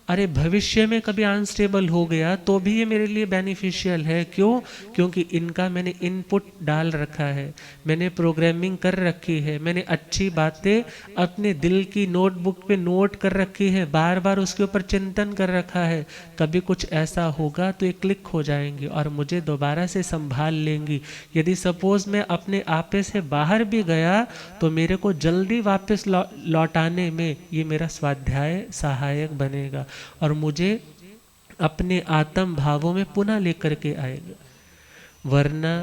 अरे भविष्य में कभी अनस्टेबल हो गया तो भी ये मेरे लिए बेनिफिशियल है। क्यों? क्योंकि इनका मैंने इनपुट डाल रखा है, मैंने प्रोग्रामिंग कर रखी है, मैंने अच्छी बातें अपने दिल की नोटबुक पे नोट कर रखी है, बार बार उसके ऊपर चिंतन कर रखा है। कभी कुछ ऐसा होगा तो ये क्लिक हो जाएंगी और मुझे दोबारा से संभाल लेंगी। यदि सपोज मैं अपने आपे से बाहर भी गया तो मेरे को जल्दी वापस लौटाने में ये मेरा स्वाध्याय सहायक बनेगा और मुझे अपने आत्म भावों में पुनः लेकर के आएगा। वरना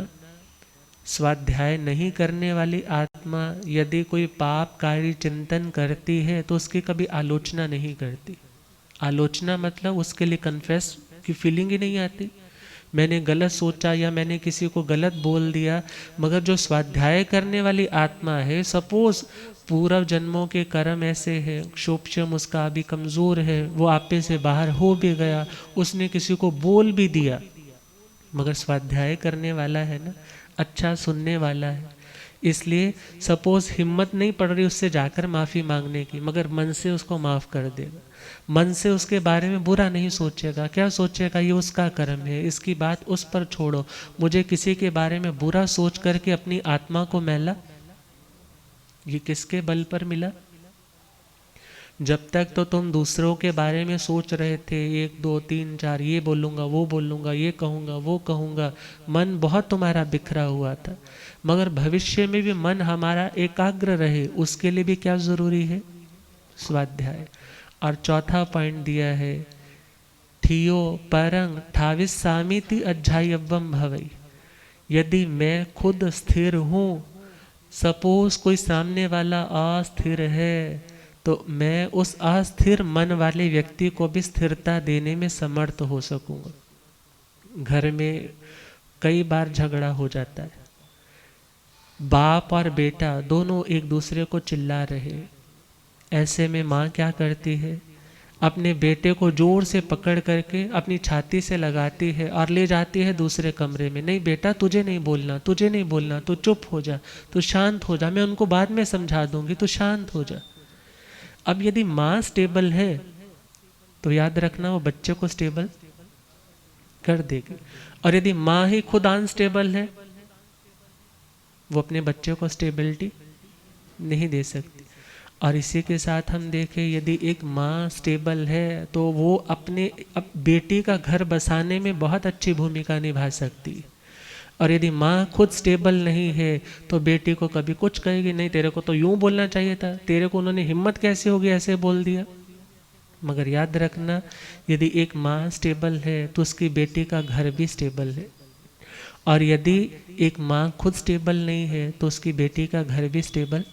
स्वाध्याय नहीं करने वाली आत्मा यदि कोई पापकारी चिंतन करती है तो उसकी कभी आलोचना नहीं करती। आलोचना मतलब उसके लिए कन्फेस की फीलिंग ही नहीं आती। मैंने गलत सोचा या मैंने किसी को गलत बोल दिया, मगर जो स्वाध्याय करने वाली आत्मा है, सपोज पूर्व जन्मों के कर्म ऐसे है, क्षोभ्यम उसका अभी कमज़ोर है, वो आपे से बाहर हो भी गया, उसने किसी को बोल भी दिया, मगर स्वाध्याय करने वाला है ना, अच्छा सुनने वाला है, इसलिए सपोज हिम्मत नहीं पड़ रही उससे जाकर माफ़ी मांगने की, मगर मन से उसको माफ़ कर देगा, मन से उसके बारे में बुरा नहीं सोचेगा। क्या सोचेगा? ये उसका कर्म है, इसकी बात उस पर छोड़ो, मुझे किसी के बारे में बुरा सोच करके अपनी आत्मा को मैला, ये किसके बल पर मिला? जब तक तो तुम दूसरों के बारे में सोच रहे थे, 1 2 3 4 ये बोलूँगा, वो बोलूँगा, ये कहूँगा, वो कहूँगा, मन बहुत तुम्हारा बिखरा हुआ था, मगर भविष्य में भी मन हमारा एकाग्र रहे, उसके लिए भी क्या ज़रूरी है? स्वाध्याय। और चौथा पॉइंट दिया है, ठियो परंग ठाविस सामिति अध्यायवम भवई। यदि मैं खुद स्थिर हूँ, सपोज कोई सामने वाला अस्थिर है, तो मैं उस अस्थिर मन वाले व्यक्ति को भी स्थिरता देने में समर्थ हो सकूँगा। घर में कई बार झगड़ा हो जाता है, बाप और बेटा दोनों एक दूसरे को चिल्ला रहे, ऐसे में माँ क्या करती है? अपने बेटे को जोर से पकड़ करके अपनी छाती से लगाती है और ले जाती है दूसरे कमरे में। नहीं बेटा, तुझे नहीं बोलना, तुझे नहीं बोलना, तू चुप हो जा, तू शांत हो जा, मैं उनको बाद में समझा दूंगी, तू शांत हो जा। अब यदि माँ स्टेबल है तो याद रखना वो बच्चे को स्टेबल कर देगी, और यदि माँ ही खुद अनस्टेबल है, वो अपने बच्चे को स्टेबिलिटी नहीं दे सकती। और इसी के साथ हम देखें, यदि एक माँ स्टेबल है तो वो अपने बेटी का घर बसाने में बहुत अच्छी भूमिका निभा सकती है, और यदि माँ खुद स्टेबल नहीं है तो बेटी को कभी कुछ कहेगी नहीं, तेरे को तो यूं बोलना चाहिए था, तेरे को उन्होंने हिम्मत कैसे होगी ऐसे बोल दिया। मगर याद रखना, यदि एक माँ स्टेबल है तो उसकी बेटी का घर भी स्टेबल है, और यदि एक माँ खुद स्टेबल नहीं है तो उसकी बेटी का घर भी स्टेबल।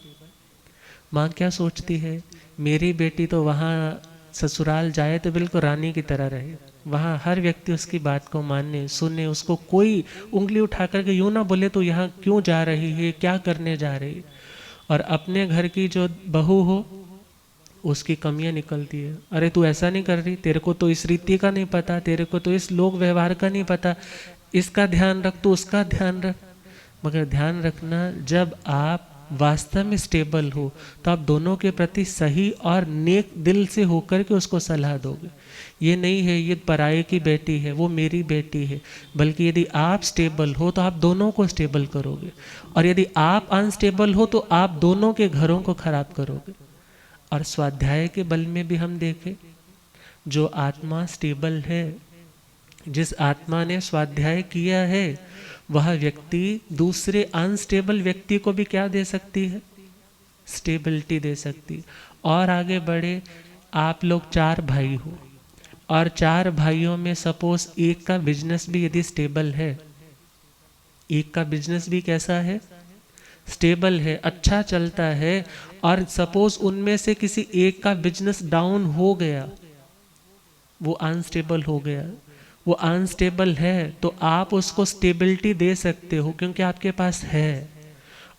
माँ क्या सोचती है? मेरी बेटी तो वहाँ ससुराल जाए तो बिल्कुल रानी की तरह रहे, वहाँ हर व्यक्ति उसकी बात को माने सुने, उसको कोई उंगली उठा करके यूँ ना बोले तो यहाँ क्यों जा रही है, क्या करने जा रही है। और अपने घर की जो बहू हो उसकी कमियां निकलती है, अरे तू ऐसा नहीं कर रही, तेरे को तो इस रीति का नहीं पता, तेरे को तो इस लोक व्यवहार का नहीं पता, इसका ध्यान रख, तू उसका ध्यान रख। मगर ध्यान रखना, जब आप वास्तव में स्टेबल हो तो आप दोनों के प्रति सही और नेक दिल से होकर के उसको सलाह दोगे। ये नहीं है ये पराये की बेटी है, वो मेरी बेटी है, बल्कि यदि आप स्टेबल हो तो आप दोनों को स्टेबल करोगे, और यदि आप अनस्टेबल हो तो आप दोनों के घरों को खराब करोगे। और स्वाध्याय के बल में भी हम देखें, जो आत्मा स्टेबल है, जिस आत्मा ने स्वाध्याय किया है, वह व्यक्ति दूसरे अनस्टेबल व्यक्ति को भी क्या दे सकती है? स्टेबिलिटी दे सकती। और आगे बढ़े, आप लोग 4 भाई हो, और 4 भाइयों में सपोज एक का बिजनेस भी यदि स्टेबल है, एक का बिजनेस भी कैसा है? स्टेबल है, अच्छा चलता है, और सपोज उनमें से किसी एक का बिजनेस डाउन हो गया, वो अनस्टेबल हो गया, वो अनस्टेबल है, तो आप उसको स्टेबिलिटी दे सकते हो क्योंकि आपके पास है।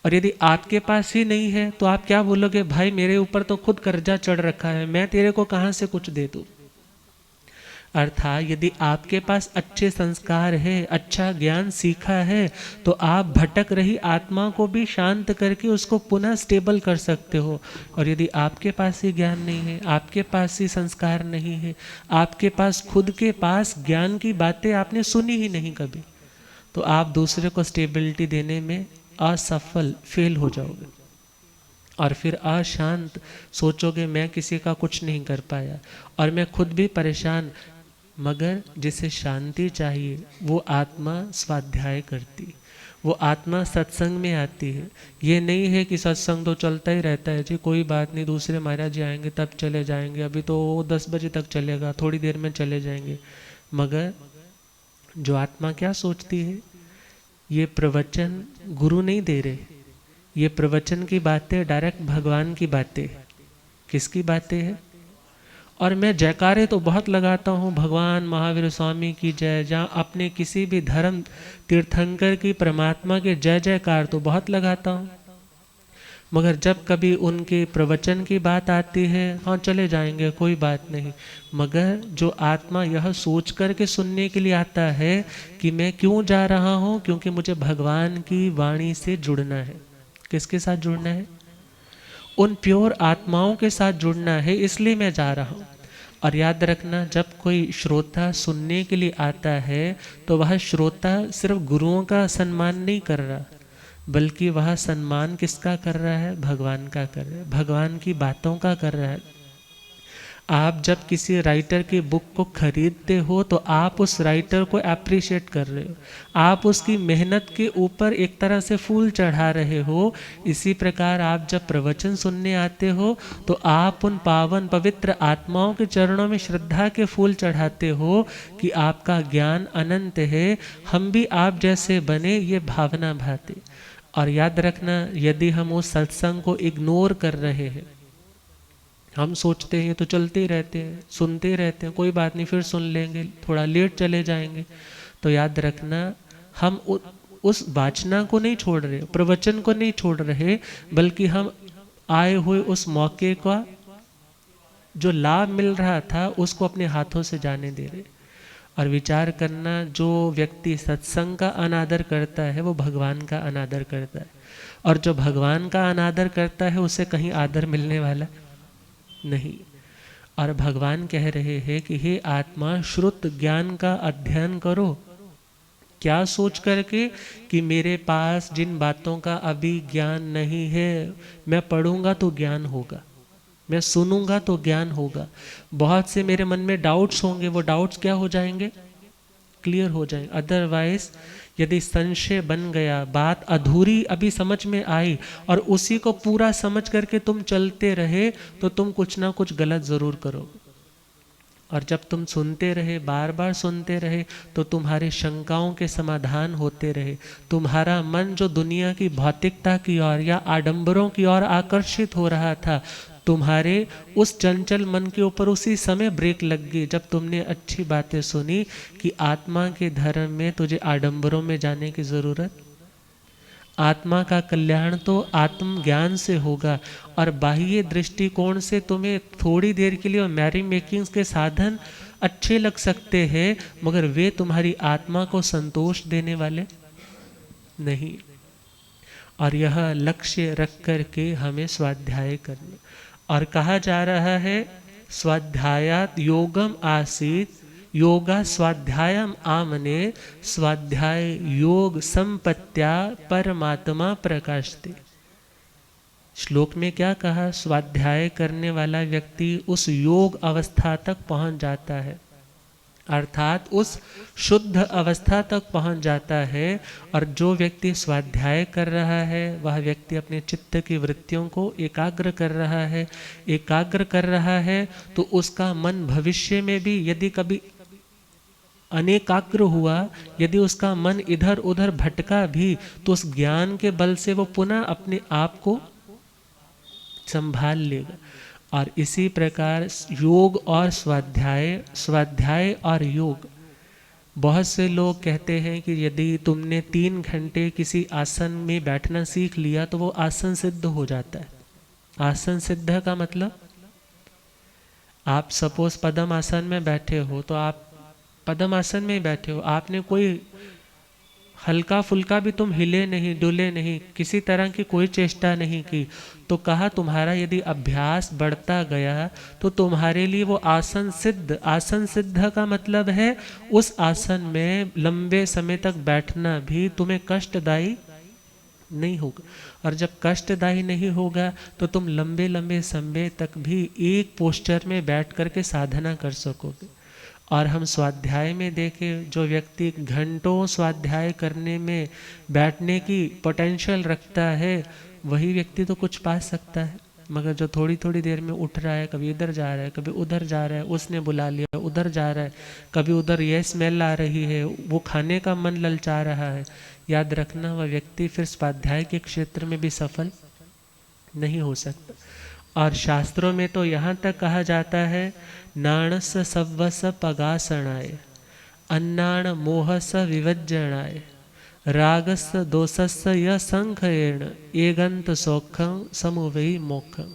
और यदि आपके पास ही नहीं है तो आप क्या बोलोगे? भाई मेरे ऊपर तो खुद कर्जा चढ़ रखा है, मैं तेरे को कहाँ से कुछ दे दूँ। अर्थात यदि आपके पास अच्छे संस्कार है, अच्छा ज्ञान सीखा है, तो आप भटक रही आत्मा को भी शांत करके उसको पुनः स्टेबल कर सकते हो। और यदि आपके पास ही ज्ञान नहीं है, आपके पास ही संस्कार नहीं है, आपके पास खुद के पास ज्ञान की बातें आपने सुनी ही नहीं कभी, तो आप दूसरे को स्टेबिलिटी देने में असफल, फेल हो जाओगे, और फिर अशांत सोचोगे मैं किसी का कुछ नहीं कर पाया और मैं खुद भी परेशान। मगर जिसे शांति चाहिए वो आत्मा स्वाध्याय करती, वो आत्मा सत्संग में आती है। ये नहीं है कि सत्संग तो चलता ही रहता है जी, कोई बात नहीं, दूसरे महाराज जी आएंगे तब चले जाएंगे, अभी तो 10 बजे तक चलेगा, थोड़ी देर में चले जाएंगे। मगर जो आत्मा क्या सोचती है, ये प्रवचन गुरु नहीं दे रहे, ये प्रवचन की बातें डायरेक्ट भगवान की बातें, किसकी बातें हैं? और मैं जयकारे तो बहुत लगाता हूँ, भगवान महावीर स्वामी की जय, जहाँ अपने किसी भी धर्म तीर्थंकर की, परमात्मा के जय जयकार तो बहुत लगाता हूँ, मगर जब कभी उनके प्रवचन की बात आती है, हाँ चले जाएंगे कोई बात नहीं, मगर जो आत्मा यह सोच कर के सुनने के लिए आता है कि मैं क्यों जा रहा हूँ, क्योंकि मुझे भगवान की वाणी से जुड़ना है। किसके साथ जुड़ना है? उन प्योर आत्माओं के साथ जुड़ना है, इसलिए मैं जा रहा हूँ। और याद रखना, जब कोई श्रोता सुनने के लिए आता है तो वह श्रोता सिर्फ गुरुओं का सम्मान नहीं कर रहा, बल्कि वह सम्मान किसका कर रहा है? भगवान का कर रहा है, भगवान की बातों का कर रहा है। आप जब किसी राइटर की बुक को खरीदते हो तो आप उस राइटर को अप्रिशिएट कर रहे हो, आप उसकी मेहनत के ऊपर एक तरह से फूल चढ़ा रहे हो। इसी प्रकार आप जब प्रवचन सुनने आते हो तो आप उन पावन पवित्र आत्माओं के चरणों में श्रद्धा के फूल चढ़ाते हो कि आपका ज्ञान अनंत है, हम भी आप जैसे बने, ये भावना भाती। और याद रखना, यदि हम उस सत्संग को इग्नोर कर रहे हैं, हम सोचते हैं तो चलते ही रहते हैं, सुनते रहते हैं, कोई बात नहीं फिर सुन लेंगे, थोड़ा लेट चले जाएंगे, तो याद रखना हम उस वाचना को नहीं छोड़ रहे, प्रवचन को नहीं छोड़ रहे, बल्कि हम आए हुए उस मौके का जो लाभ मिल रहा था उसको अपने हाथों से जाने दे रहे। और विचार करना, जो व्यक्ति सत्संग का अनादर करता है वो भगवान का अनादर करता है, और जो भगवान का अनादर करता है उसे कहीं आदर मिलने वाला नहीं। और भगवान कह रहे हैं कि हे आत्मा, श्रुत ज्ञान का अध्ययन करो। क्या सोच करके? कि मेरे पास जिन बातों का अभी ज्ञान नहीं है, मैं पढ़ूंगा तो ज्ञान होगा, मैं सुनूंगा तो ज्ञान होगा। बहुत से मेरे मन में डाउट्स होंगे, वो डाउट्स क्या हो जाएंगे? क्लियर हो जाएंगे। अदरवाइज यदि संशय बन गया, बात अधूरी अभी समझ में आई और उसी को पूरा समझ करके तुम चलते रहे, तो तुम कुछ ना कुछ गलत ज़रूर करोगे। और जब तुम सुनते रहे, बार बार सुनते रहे, तो तुम्हारे शंकाओं के समाधान होते रहे। तुम्हारा मन जो दुनिया की भौतिकता की ओर या आडंबरों की ओर आकर्षित हो रहा था, तुम्हारे उस चंचल मन के ऊपर उसी समय ब्रेक लग गई जब तुमने अच्छी बातें सुनी कि आत्मा के धर्म में तुझे आडंबरों में जाने की ज़रूरत। आत्मा का कल्याण तो आत्म ज्ञान से होगा, और बाह्य दृष्टिकोण से तुम्हें थोड़ी देर के लिए मैरी मेकिंग्स के साधन अच्छे लग सकते हैं, मगर वे तुम्हारी आत्मा को संतोष देने वाले नहीं। और यह लक्ष्य रख करके हमें स्वाध्याय करना। और कहा जा रहा है स्वाध्यायात योगम आसीत, योगा स्वाध्यायम आमने, स्वाध्याय योग संपत्त्या परमात्मा प्रकाशते। श्लोक में क्या कहा? स्वाध्याय करने वाला व्यक्ति उस योग अवस्था तक पहुंच जाता है, अर्थात उस शुद्ध अवस्था तक पहुंच जाता है। और जो व्यक्ति स्वाध्याय कर रहा है वह व्यक्ति अपने चित्त की वृत्तियों को एकाग्र कर रहा है, एकाग्र कर रहा है, तो उसका मन भविष्य में भी यदि कभी अनेकाग्र हुआ, यदि उसका मन इधर उधर भटका भी, तो उस ज्ञान के बल से वो पुनः अपने आप को संभाल लेगा। और इसी प्रकार योग और स्वाध्याय, स्वाध्याय और योग। बहुत से लोग कहते हैं कि यदि तुमने 3 घंटे किसी आसन में बैठना सीख लिया तो वो आसन सिद्ध हो जाता है। आसन सिद्ध का मतलब, आप सपोज पद्म आसन में बैठे हो तो आप पद्म आसन में बैठे हो, आपने कोई हल्का फुल्का भी तुम हिले नहीं, डुले नहीं, किसी तरह की कोई चेष्टा नहीं की, तो कहा तुम्हारा यदि अभ्यास बढ़ता गया तो तुम्हारे लिए वो आसन सिद्ध। आसन सिद्ध का मतलब है उस आसन में लंबे समय तक बैठना भी तुम्हें कष्टदायी नहीं होगा। और जब कष्टदायी नहीं होगा तो तुम लंबे लंबे समय तक भी एक पोस्चर में बैठ करके साधना कर सकोगे। और हम स्वाध्याय में देखें, जो व्यक्ति घंटों स्वाध्याय करने में बैठने की पोटेंशियल रखता है वही व्यक्ति तो कुछ पा सकता है, मगर जो थोड़ी थोड़ी देर में उठ रहा है, कभी इधर जा रहा है, कभी उधर जा रहा है, उसने बुला लिया उधर जा रहा है, कभी उधर ये स्मेल आ रही है, वो खाने का मन ललचा रहा है, याद रखना वह व्यक्ति फिर स्वाध्याय के क्षेत्र में भी सफल नहीं हो सकता। और शास्त्रों में तो यहाँ तक कहा जाता है नाणस सव्वस पगासणाय अन्नाण मोहस विवज्जनाय रागस दोषस य संखयेण एगंत सौखम समुवई मोक्षम।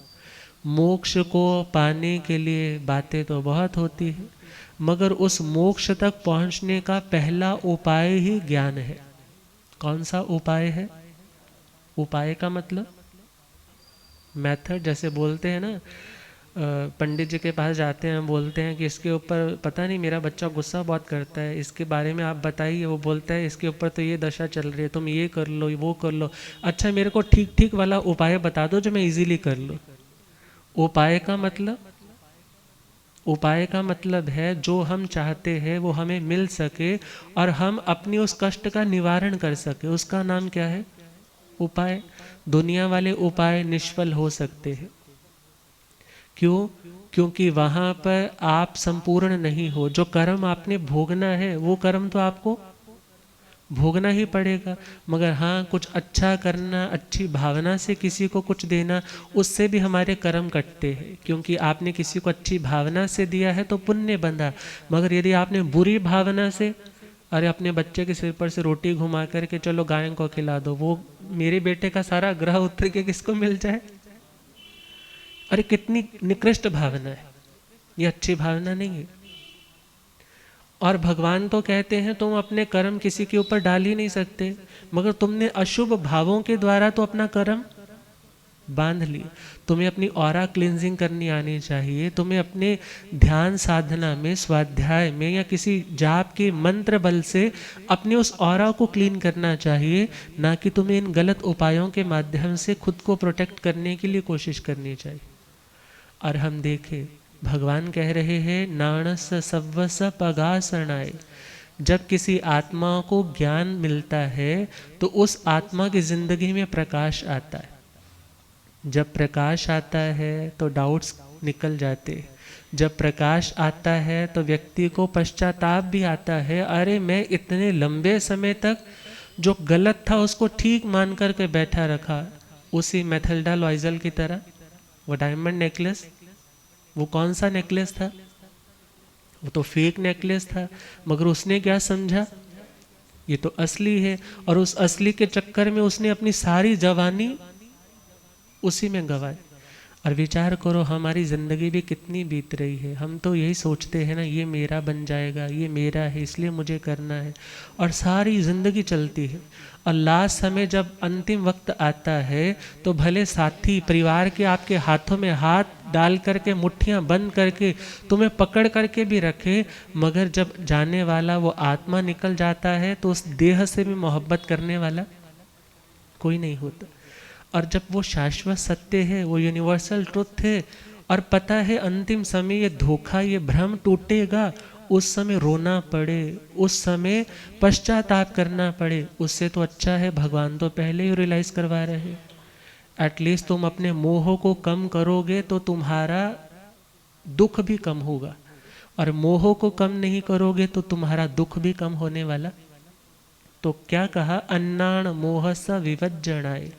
मोक्ष को पाने के लिए बातें तो बहुत होती है, मगर उस मोक्ष तक पहुंचने का पहला उपाय ही ज्ञान है। कौन सा उपाय है? उपाय का मतलब मेथड। जैसे बोलते हैं ना, पंडित जी के पास जाते हैं, बोलते हैं कि इसके ऊपर पता नहीं मेरा बच्चा गुस्सा बहुत करता है, इसके बारे में आप बताइए। वो बोलता है इसके ऊपर तो ये दशा चल रही है, तुम ये कर लो वो कर लो। अच्छा मेरे को ठीक ठीक वाला उपाय बता दो जो मैं इजीली कर लूँ। उपाय का मतलब, उपाय का मतलब है जो हम चाहते हैं वो हमें मिल सके और हम अपनी उस कष्ट का निवारण कर सके, उसका नाम क्या है? उपाय। दुनिया वाले उपाय निष्फल हो सकते हैं। क्यों? क्योंकि वहां पर आप संपूर्ण नहीं हो। जो कर्म आपने भोगना है वो कर्म तो आपको भोगना ही पड़ेगा, मगर हाँ कुछ अच्छा करना, अच्छी भावना से किसी को कुछ देना, उससे भी हमारे कर्म कटते हैं। क्योंकि आपने किसी को अच्छी भावना से दिया है तो पुण्य बंधा, मगर यदि आपने बुरी भावना से, अरे अपने बच्चे के सिर पर से रोटी घुमा करके चलो गाय को खिला दो, वो मेरे बेटे का सारा ग्रह उतर के किसको मिल जाए? अरे कितनी निकृष्ट भावना है, ये अच्छी भावना नहीं है। और भगवान तो कहते हैं तुम अपने कर्म किसी के ऊपर डाल ही नहीं सकते, मगर तुमने अशुभ भावों के द्वारा तो अपना कर्म बांध लिया। तुम्हें अपनी ऑरा क्लींजिंग करनी आनी चाहिए। तुम्हें अपने ध्यान साधना में, स्वाध्याय में या किसी जाप के मंत्र बल से अपने उस ऑरा को क्लीन करना चाहिए, ना कि तुम्हें इन गलत उपायों के माध्यम से खुद को प्रोटेक्ट करने के लिए कोशिश करनी चाहिए। और हम देखें भगवान कह रहे हैं नाणस सव्वस पगासणाय। जब किसी आत्मा को ज्ञान मिलता है तो उस आत्मा की जिंदगी में प्रकाश आता है। जब प्रकाश आता है तो डाउट्स निकल जाते हैं। जब प्रकाश आता है तो व्यक्ति को पश्चाताप भी आता है, अरे मैं इतने लंबे समय तक जो गलत था उसको ठीक मान कर के बैठा रखा। उसी मैथिल्डा लॉइजल की तरह वो डायमंड नेकलेस, वो कौन सा नेकलेस था? वो तो फेक नेकलेस था, मगर उसने क्या समझा ये तो असली है। और उस असली के चक्कर में उसने अपनी सारी जवानी उसी में गवाई। और विचार करो हमारी ज़िंदगी भी कितनी बीत रही है। हम तो यही सोचते हैं ना, ये मेरा बन जाएगा, ये मेरा है इसलिए मुझे करना है, और सारी ज़िंदगी चलती है। और लास्ट समय जब अंतिम वक्त आता है तो भले साथी परिवार के आपके हाथों में हाथ डाल करके, मुट्ठियाँ बंद करके तुम्हें पकड़ करके भी रखे, मगर जब जाने वाला वो आत्मा निकल जाता है तो उस देह से भी मोहब्बत करने वाला कोई नहीं होता। और जब वो शाश्वत सत्य है, वो यूनिवर्सल ट्रुथ है, और पता है अंतिम समय ये धोखा, ये भ्रम टूटेगा, उस समय रोना पड़े, उस समय पश्चाताप करना पड़े, उससे तो अच्छा है भगवान तो पहले ही रियलाइज करवा रहे हैं। एटलीस्ट तुम अपने मोह को कम करोगे तो तुम्हारा दुख भी कम होगा, और मोह को कम नहीं करोगे तो तुम्हारा दुख भी कम होने वाला। तो क्या कहा? अन्नाण मोह स विवज्जनाय।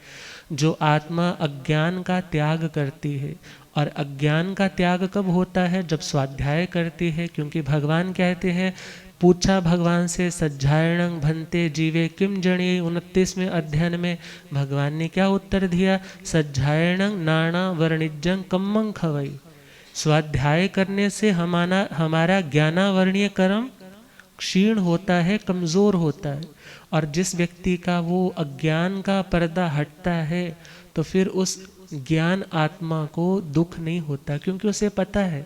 जो आत्मा अज्ञान का त्याग करती है, और अज्ञान का त्याग कब होता है? जब स्वाध्याय करती है। क्योंकि भगवान कहते हैं, पूछा भगवान से सज्जायणं भन्ते जीवे किम जणे, 29वें अध्ययन में भगवान ने क्या उत्तर दिया? सज्जायणं नाना वर्णिजं कम्मं खवई। स्वाध्याय करने से हमारा ज्ञानावर्णीय कर्म क्षीण होता है, कमज़ोर होता है। और जिस व्यक्ति का वो अज्ञान का पर्दा हटता है तो फिर उस ज्ञान आत्मा को दुख नहीं होता, क्योंकि उसे पता है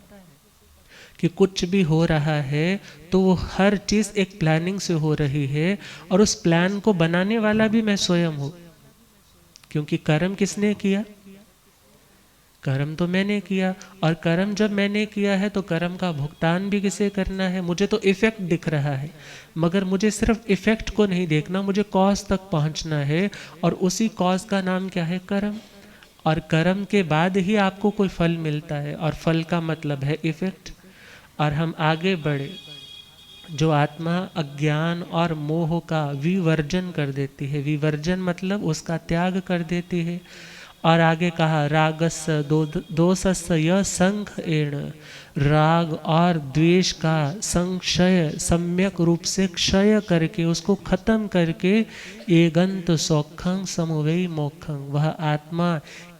कि कुछ भी हो रहा है तो वो हर चीज़ एक प्लानिंग से हो रही है, और उस प्लान को बनाने वाला भी मैं स्वयं हूँ। क्योंकि कर्म किसने किया? कर्म तो मैंने किया, और कर्म जब मैंने किया है तो कर्म का भुगतान भी किसे करना है? मुझे तो इफेक्ट दिख रहा है, मगर मुझे सिर्फ इफेक्ट को नहीं देखना, मुझे कॉज तक पहुंचना है, और उसी कॉज का नाम क्या है? कर्म। और कर्म के बाद ही आपको कोई फल मिलता है, और फल का मतलब है इफेक्ट। और हम आगे बढ़े, जो आत्मा अज्ञान और मोह का विवर्जन कर देती है, विवर्जन मतलब उसका त्याग कर देती है, और आगे कहा रागस्य दोषस्य यह संख एण, राग और द्वेष का संक्षय सम्यक रूप से क्षय करके, उसको खत्म करके, एगंत सौखं समवेय मोक्षं, वह आत्मा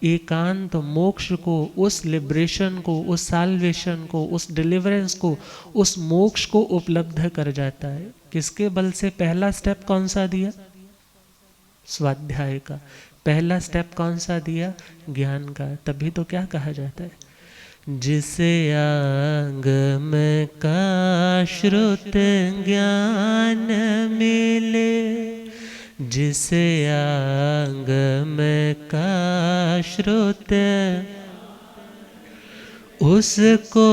एकांत मोक्ष को, उस लिबरेशन को, उस साल्वेशन को, उस डिलीवरेंस को, उस मोक्ष को उपलब्ध कर जाता है। किसके बल से? पहला स्टेप कौन सा दिया? स्वाध्याय का। पहला स्टेप कौन सा दिया? ज्ञान का। तभी तो क्या कहा जाता है, जिसे आगम का श्रुत ज्ञान मिले, जिसे आगम का श्रुत, उसको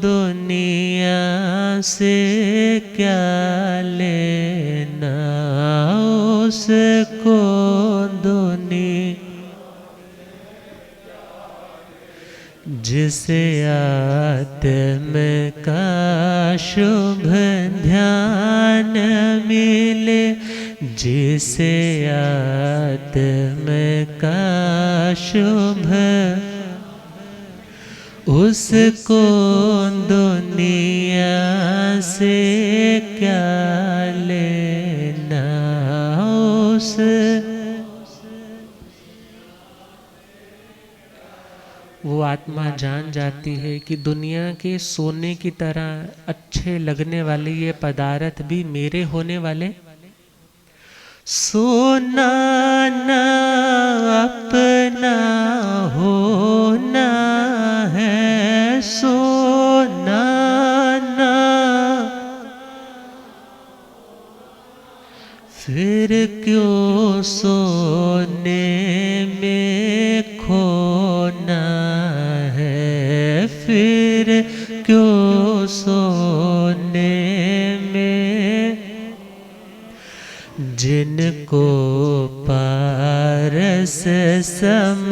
दुनिया से क्या लेना, उसको दुनिया, जिसे आत्म का शुभ ध्यान मिले, जिसे आत्म का शुभ, उसको दुनिया से क्या लेना, उस वो आत्मा जान जाती है कि दुनिया के सोने की तरह अच्छे लगने वाले ये पदार्थ भी मेरे होने वाले। सोना ना अपना होना है, सोना ना फिर क्यों सोने में खोना है, फिर क्यों सोने में, जिनको पारस सम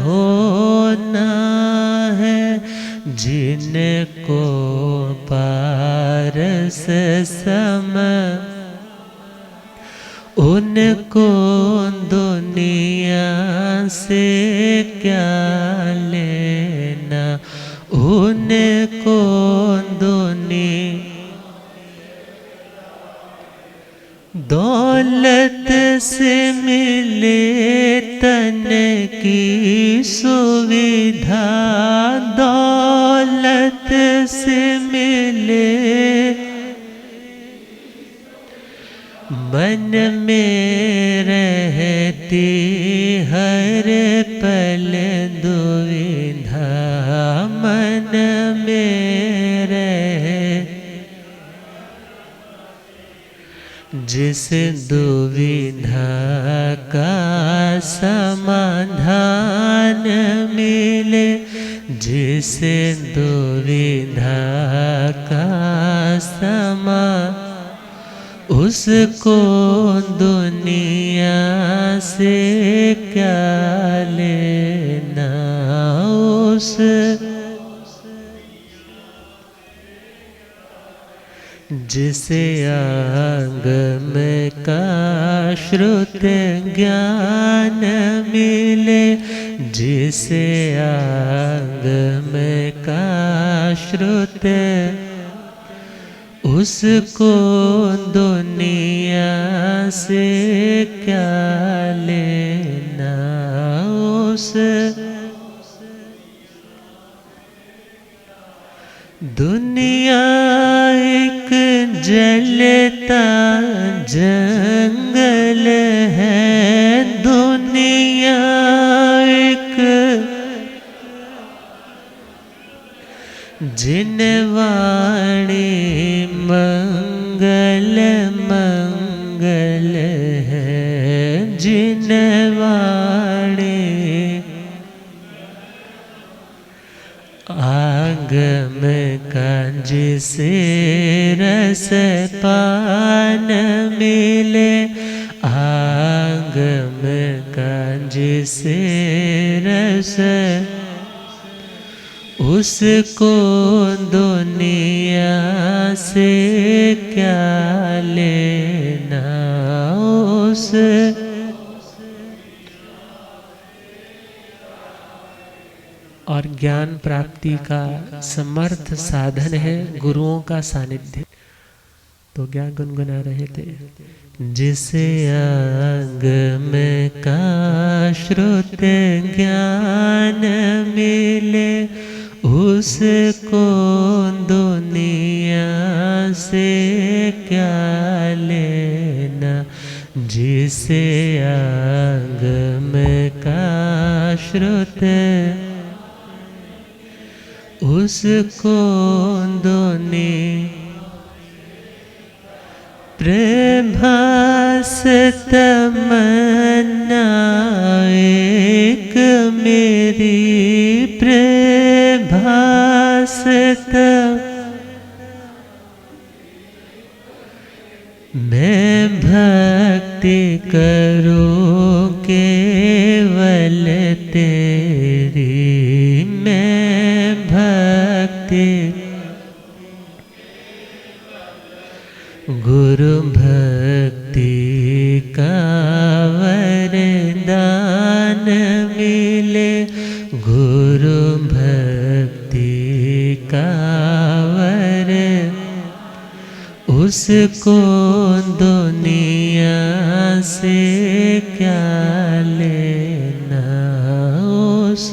होना है, जिनको पारस सम, उनको दुनिया से क्या लेना, उनको दुनिया, दौलत से मिले तन की सुविधा, दौलत से मिले मन में रहती हर पल दुविधा, मन में रहे, जिस दुविधा का समाधान मिले, जिस दुविधा का समाधान, उसको दुनिया से क्या लेना, उस जिसे आगम का श्रुत ज्ञान मिले, जिसे आगम का श्रुत, उसको दुनिया से क्या लेना, उस दुनिया एक जलता जंगल है, दुनिया एक जिनवाणी मंगल मंगल है, जिनवाणी आगम का जिसे रस पान मिले, आगम का जिसे रस, उसको दुनिया से क्या लेना, उस और ज्ञान प्राप्ति का समर्थ साधन है गुरुओं का सानिध्य। तो क्या गुनगुना रहे थे? जिसे आगम का श्रुत ज्ञान मिले उसको दुनिया से क्या लेना। जिसे आगम का श्रुत उसको दुनिया प्रभास तमन्ना एक मेरी प्रभास मैं भक्ति करूं केवल तेरी। मैं भक्ति गुरु भक्ति का वरदान मिले। गुरु भक्ति का वर उसको दुनिया से क्या लेना। उस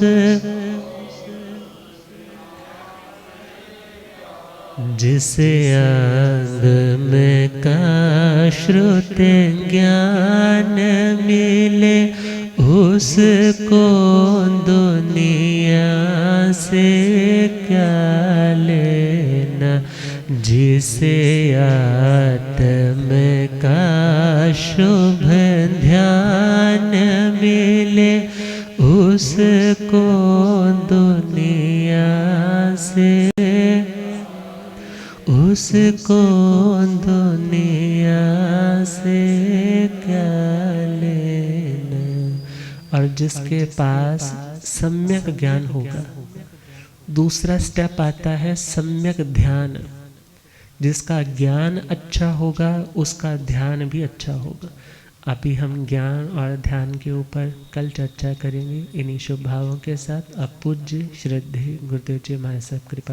जिसे आगम का श्रुत ज्ञान मिले उसको दुनिया से क्या लेना। जिसे आत्म का शुभ ध्यान मिले उसको दुनिया से उसको दुनिया से क्या लेना। और जिसके पास सम्यक ज्ञान होगा, दूसरा स्टेप आता है सम्यक ध्यान। जिसका ज्ञान अच्छा होगा उसका ध्यान भी अच्छा होगा। अभी हम ज्ञान और ध्यान के ऊपर कल चर्चा करेंगे इन्हीं शुभ भावों के साथ। अब पूज्य श्रद्धेय गुरुदेव जी महाराज साहब कृपा